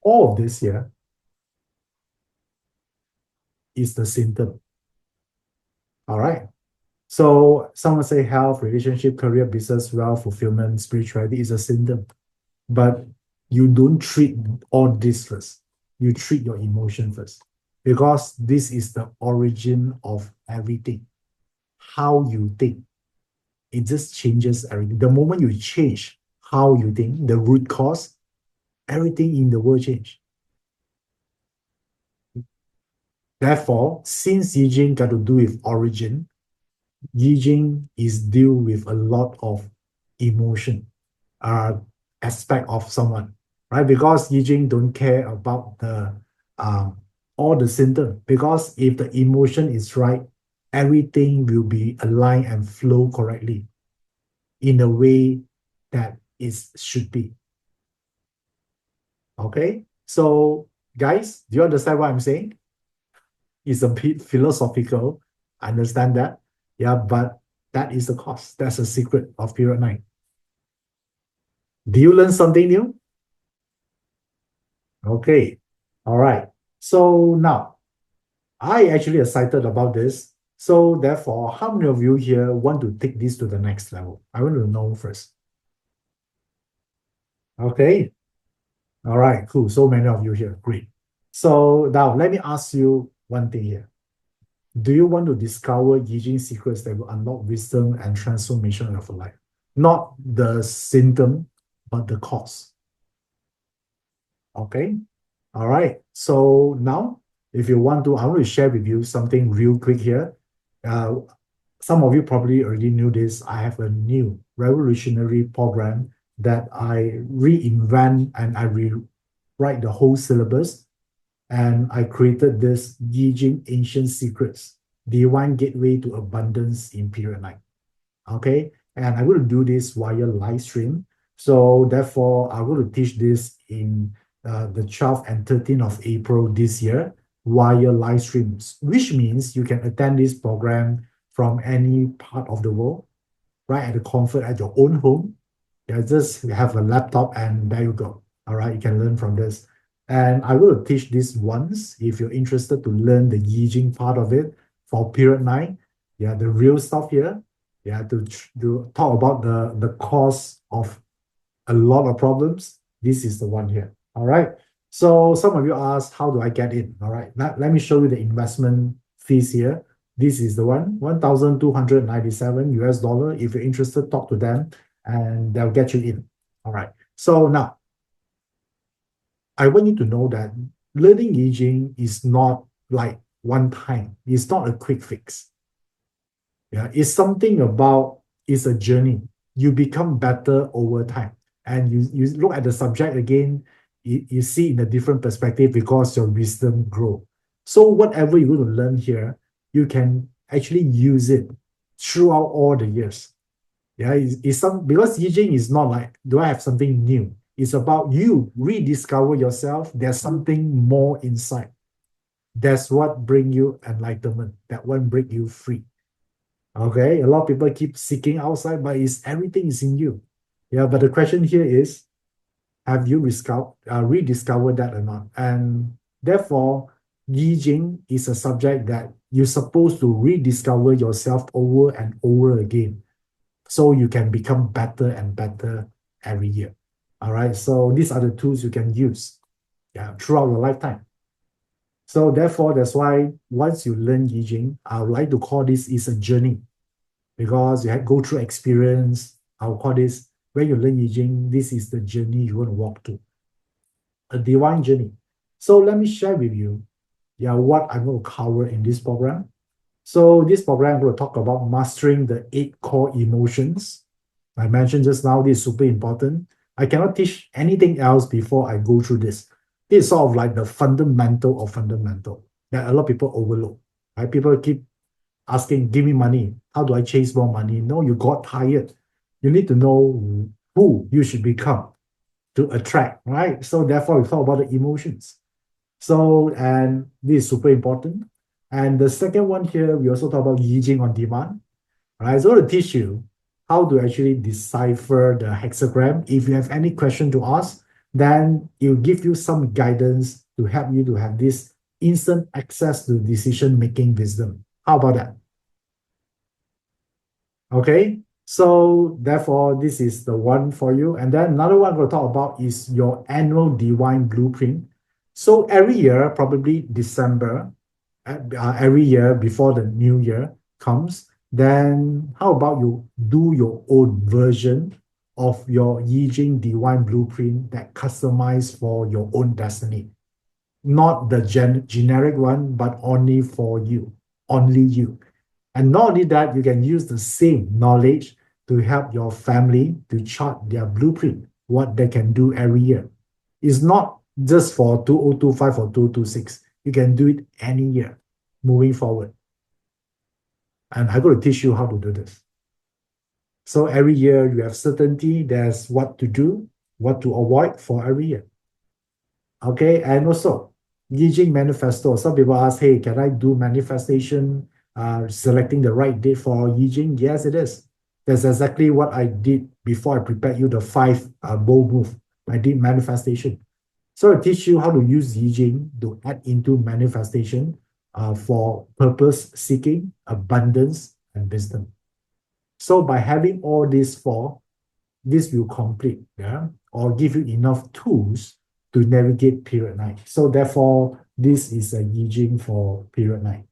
all of this here is the symptom. All right. So someone say health, relationship, career, business, wealth, fulfillment, spirituality is a symptom. But you don't treat all this first. You treat your emotion first. Because this is the origin of everything. How you think. It just changes everything. The moment you change how you think, the root cause, everything in the world change. Therefore, since I-Ching got to do with origin, I-Ching is deal with a lot of emotion aspect of someone, right? Because I-Ching don't care about the all the symptom. Because if the emotion is right, everything will be aligned and flow correctly in a way that it should be. Okay, so guys, do you understand what I'm saying? It's a bit philosophical. I understand that. Yeah, but that is the cost. That's the secret of period 9. Do you learn something new? Okay. All right. So now, I actually excited about this. So therefore, how many of you here want to take this to the next level? I want to know first. Okay. All right, cool. So many of you here. Great. So now let me ask you one thing here. Do you want to discover I-Ching secrets that will unlock wisdom and transformation of your life? Not the symptom, but the cause. Okay. All right. So now, if you want to, I want to share with you something real quick here. Uh, some of you probably already knew this. I have a new revolutionary program that I reinvent and I rewrite the whole syllabus. And I created this Jing Ancient Secrets, Divine Gateway to Abundance in Period 9. Okay. And I'm going to do this via live stream. So therefore, I'm going to teach this in the 12th and 13th of April this year via live streams, which means you can attend this program from any part of the world, right at the comfort at your own home. Yeah, just have a laptop and there you go. All right, you can learn from this. And I will teach this once if you're interested to learn the I-Ching part of it for period 9. Yeah, the real stuff here. Yeah, to talk about the cause of a lot of problems. This is the one here. All right. So some of you asked, how do I get in? All right. Let me show you the investment fees here. This is the one, 1,297 US dollar. If you're interested, talk to them and they'll get you in. All right. So now, I want you to know that learning I-Ching is not like one time. It's not a quick fix. Yeah, it's something about, it's a journey. You become better over time. And you look at the subject again, you see in a different perspective because your wisdom grow. So whatever you're going to learn here, you can actually use it throughout all the years. Yeah, it's some because I-Ching is not like, do I have something new? It's about you rediscover yourself. There's something more inside. That's what bring you enlightenment. That one break you free. Okay, a lot of people keep seeking outside, but everything is in you. Yeah, but the question here is, have you rediscovered that or not? And therefore, I-Ching is a subject that you're supposed to rediscover yourself over and over again, so you can become better and better every year. All right, so these are the tools you can use, yeah, throughout your lifetime. So therefore, that's why once you learn I-Ching, I would like to call this is a journey because you have go through experience. I'll call this when you learn I-Ching, this is the journey you want to walk to, a divine journey. So let me share with you, what I'm going to cover in this program. So this program will talk about mastering the 8 core emotions. I mentioned just now, this is super important. I cannot teach anything else before I go through this. This is sort of like the fundamental of fundamental that a lot of people overlook. Right? People keep asking, give me money. How do I chase more money? No, you got tired. You need to know who you should become to attract, right? So therefore, we talk about the emotions. So, and this is super important. And the second one here, we also talk about I-Ching on demand, right? So to teach you how to actually decipher the hexagram. If you have any question to ask, then it'll give you some guidance to help you to have this instant access to decision-making wisdom. How about that? Okay, so therefore, this is the one for you. And then another one we'll talk about is your annual divine blueprint. So every year, probably December, every year before the new year comes, then how about you do your own version of your I-Ching divine blueprint that customized for your own destiny? Not the generic one, but only for you, only you. And not only that, you can use the same knowledge to help your family to chart their blueprint, what they can do every year. It's not just for 2025 or 2026. You can do it any year moving forward. And I'm going to teach you how to do this. So every year you have certainty, there's what to do, what to avoid for every year. Okay, and also I-Ching manifesto. Some people ask, hey, can I do manifestation, selecting the right date for I-Ching? Yes, it is. That's exactly what I did before I prepared you the 5 bold move. I did manifestation. So I teach you how to use I-Ching to add into manifestation for purpose seeking, abundance, and wisdom. So by having all these 4, this will complete, or give you enough tools to navigate period 9. So therefore, this is a I-Ching for period 9.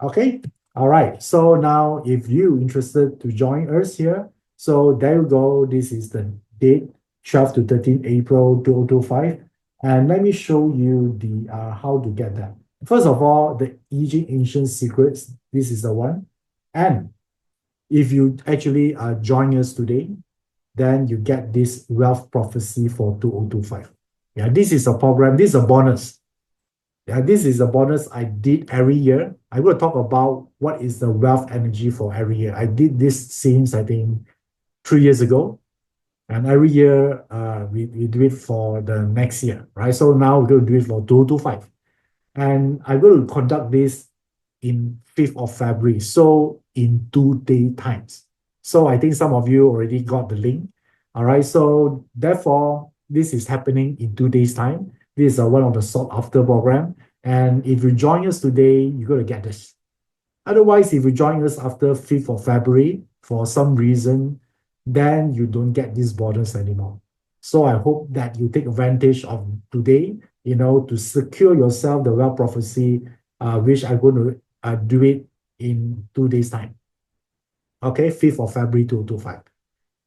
Okay, all right. So now, if you interested to join us here, so there you go. This is the date, 12 to 13 April 2025. And let me show you the how to get that. First of all, the Jing Ancient Secrets. This is the one. And if you actually join us today, then you get this wealth prophecy for 2025. Yeah, this is a program. This is a bonus. Yeah, this is a bonus I did every year. I will talk about what is the wealth energy for every year. I did this since I think 3 years ago. And every year we do it for the next year, right? So now we're going to do it for 2025. And I'm going to conduct this in 5th of February. So in 2 day times. So I think some of you already got the link. All right. So therefore, this is happening in 2 days time. This is one of the sought after program. And if you join us today, you're going to get this. Otherwise, if you join us after 5th of February, for some reason, then you don't get this bonus anymore. So I hope that you take advantage of today, to secure yourself the wealth prophecy, which I'm going to do it in 2 days time. Okay, 5th of February 2025.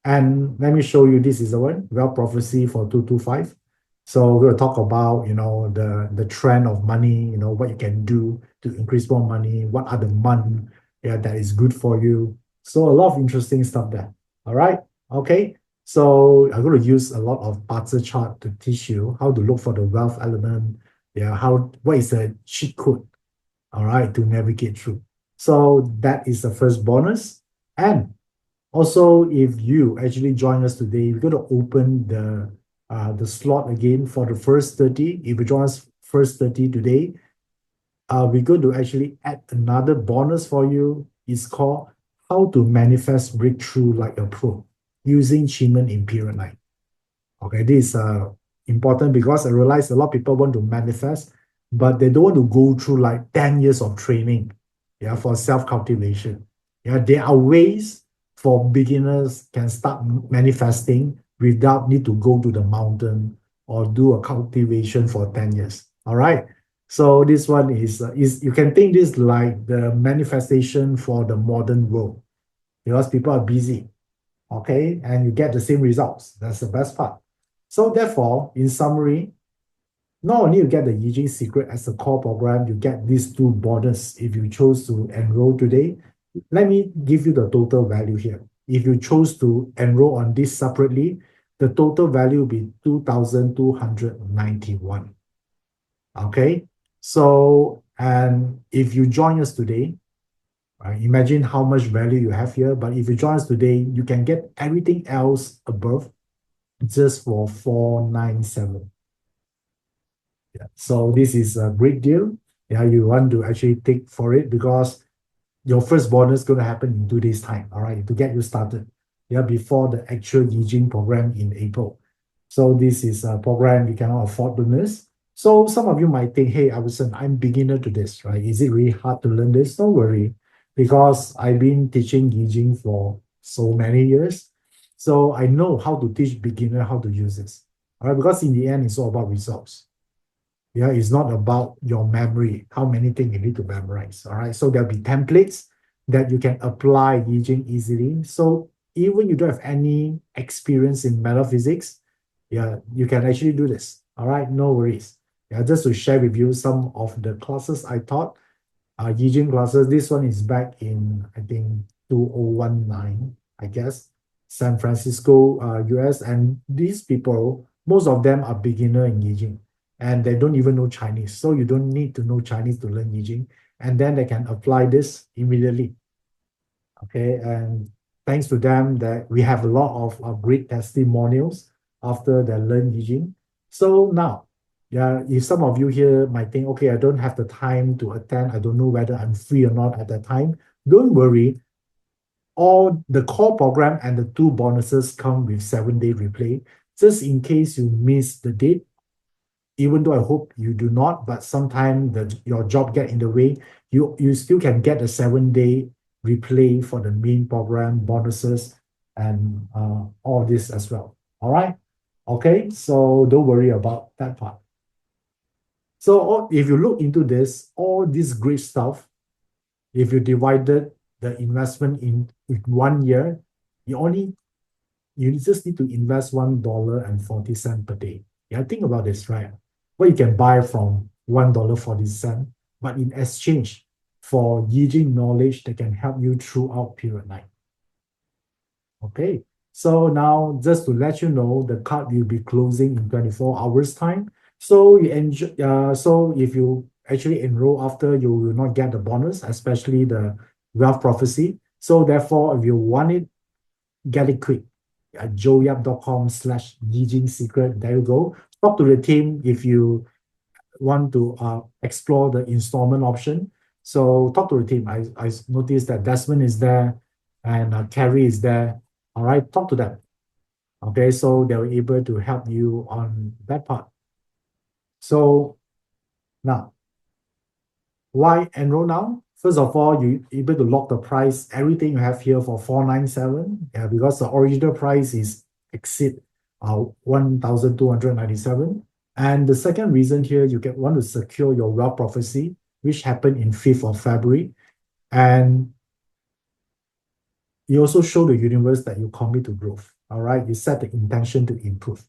And let me show you, this is the one, wealth prophecy for 2025. So we're going to talk about, the trend of money, what you can do to increase more money, what are the month that is good for you. So a lot of interesting stuff there. All right. Okay. So I'm going to use a lot of bazi chart to teach you how to look for the wealth element. What is the cheat code? All right, to navigate through. So that is the first bonus. And also, if you actually join us today, we're going to open the slot again for the first 30. If you join us first 30 today, we're going to actually add another bonus for you. It's called How to Manifest Breakthrough Like a Pro using Qimeng in period 9. Okay, this is important because I realize a lot of people want to manifest, but they don't want to go through like 10 years of training, for self-cultivation. There are ways for beginners can start manifesting without need to go to the mountain or do a cultivation for 10 years. All right. So this one is you can think this like the manifestation for the modern world because people are busy, okay, and you get the same results. That's the best part. So therefore, in summary, not only you get the I-Ching secret as a core program, you get these two bonus if you chose to enroll today. Let me give you the total value here. If you chose to enroll on this separately, the total value will be 2,291. Okay, so and if you join us today, right, imagine how much value you have here. But if you join us today, you can get everything else above just for 497. Yeah. So this is a great deal. Yeah, you want to actually take for it because your first bonus is going to happen in 2 days' time, all right, to get you started. Yeah, before the actual I-Ching program in April. So this is a program you cannot afford to miss. So some of you might think, hey, Iverson, I'm beginner to this, right? Is it really hard to learn this? Don't worry, because I've been teaching I-Ching for so many years. So I know how to teach beginner how to use this. All right, because in the end, it's all about results. Yeah, it's not about your memory, how many things you need to memorize. All right. So there'll be templates that you can apply I-Ching easily. So even you don't have any experience in metaphysics, yeah, you can actually do this. All right, no worries. Yeah, just to share with you some of the classes I taught, I-Ching classes. This one is back in, I think, 2019, I guess, San Francisco, US. And these people, most of them are beginner in I-Ching and they don't even know Chinese. So you don't need to know Chinese to learn I-Ching. And then they can apply this immediately. Okay, and thanks to them that we have a lot of great testimonials after they learn I-Ching. So now, yeah, if some of you here might think, okay, I don't have the time to attend, I don't know whether I'm free or not at that time, don't worry. All the core program and the two bonuses come with 7-day replay. Just in case you miss the date, even though I hope you do not, but sometimes your job get in the way, you still can get a 7-day replay for the main program, bonuses, and all this as well. All right. Okay. So don't worry about that part. So if you look into this, all this great stuff, if you divided the investment in 1 year, you just need to invest $1.40 per day. Yeah, think about this, right? What you can buy from $1.40, but in exchange for I-Ching knowledge that can help you throughout period 9. Okay, so now just to let you know, the card will be closing in 24 hours time. So you enjoy, so if you actually enroll after, you will not get the bonus, especially the wealth prophecy. So therefore, if you want it, get it quick at joeyap.com/I-Ching secret. There you go. Talk to the team if you want to explore the installment option. So talk to the team. I noticed that Desmond is there and Carrie is there. All right, talk to them. Okay, so they're able to help you on that part. So now, why enroll now? First of all, you're able to lock the price, everything you have here for 497. Yeah, because the original price is exceed 1,297. And the second reason here, you can want to secure your wealth prophecy, which happened in 5th of February. And you also show the universe that you commit to growth. All right, you set the intention to improve.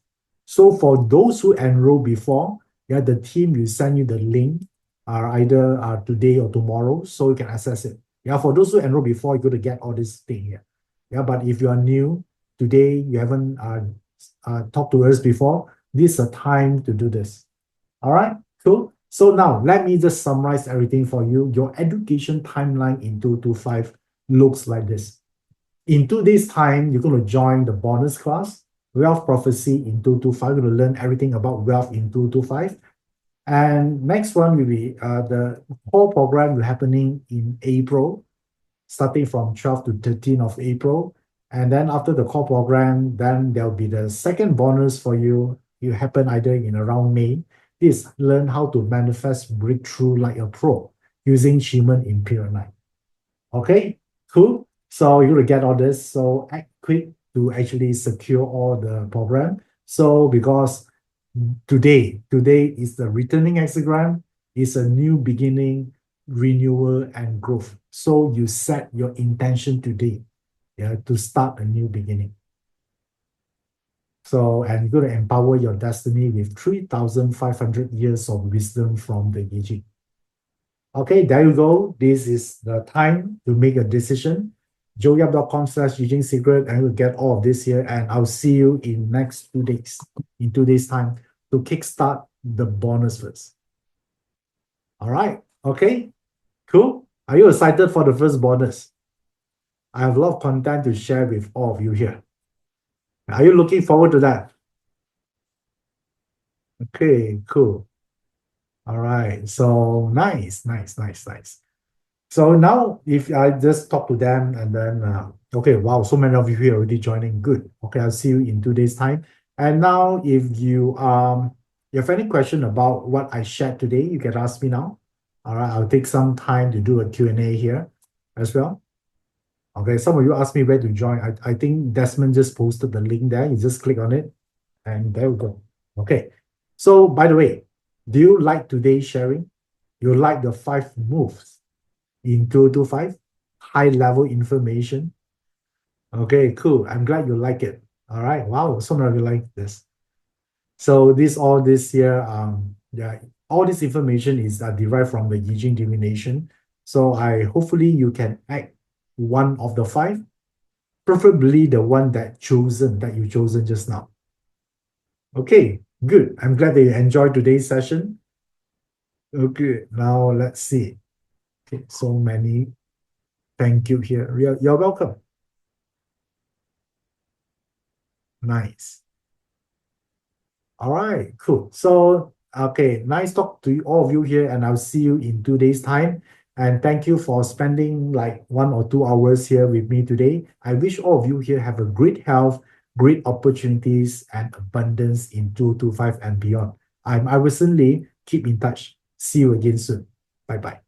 So for those who enroll before, yeah, the team will send you the link either today or tomorrow, so you can access it. Yeah, for those who enroll before, you're going to get all this thing here. Yeah, but if you are new today, you haven't talked to us before, this is a time to do this. All right, cool. So now let me just summarize everything for you. Your education timeline in 225 looks like this. In 2 days' time, you're going to join the bonus class, Wealth Prophecy in 225. You're going to learn everything about wealth in 225. And next one will be the whole program will happening in April, starting from 12th to 13th of April. And then after the core program, then there'll be the second bonus for you. It will happen either in around May. This learn how to manifest breakthrough like a pro using Shimon in period 9. Okay, cool. So you're gonna get all this. So act quick to actually secure all the program. So because today is the returning exam, is a new beginning, renewal, and growth. So you set your intention today, yeah, to start a new beginning. So, and you're going to empower your destiny with 3,500 years of wisdom from the I-Ching. Okay, there you go. This is the time to make a decision. joeyap.com/I-Ching Secret, and we'll get all of this here. And I'll see you in next 2 days, in 2 days' time, to kickstart the bonus first. All right. Okay. Cool. Are you excited for the first bonus? I have a lot of content to share with all of you here. Are you looking forward to that? Okay, cool. All right. So nice. So now, if I just talk to them and then, okay, wow, so many of you here already joining. Good. Okay, I'll see you in 2 days' time. And now, if you have any question about what I shared today, you can ask me now. All right, I'll take some time to do a Q&A here as well. Okay, some of you asked me where to join. I think Desmond just posted the link there. You just click on it, and there we go. Okay. So, by the way, do you like today's sharing? You like the 5 moves in 225? High-level information? Okay, cool. I'm glad you like it. All right. Wow, so many of you like this. So all this here, yeah, all this information is derived from the I-Ching divination. So hopefully you can act one of the 5, preferably the one that you chosen just now. Okay, good. I'm glad that you enjoyed today's session. Okay, now let's see. Okay, so many thank you here. You're welcome. Nice. All right, cool. So, okay, nice talk to all of you here, and I'll see you in 2 days' time. And thank you for spending like 1 or 2 hours here with me today. I wish all of you here have a great health, great opportunities, and abundance in 225 and beyond. I'm Iverson Lee. Keep in touch. See you again soon. Bye bye.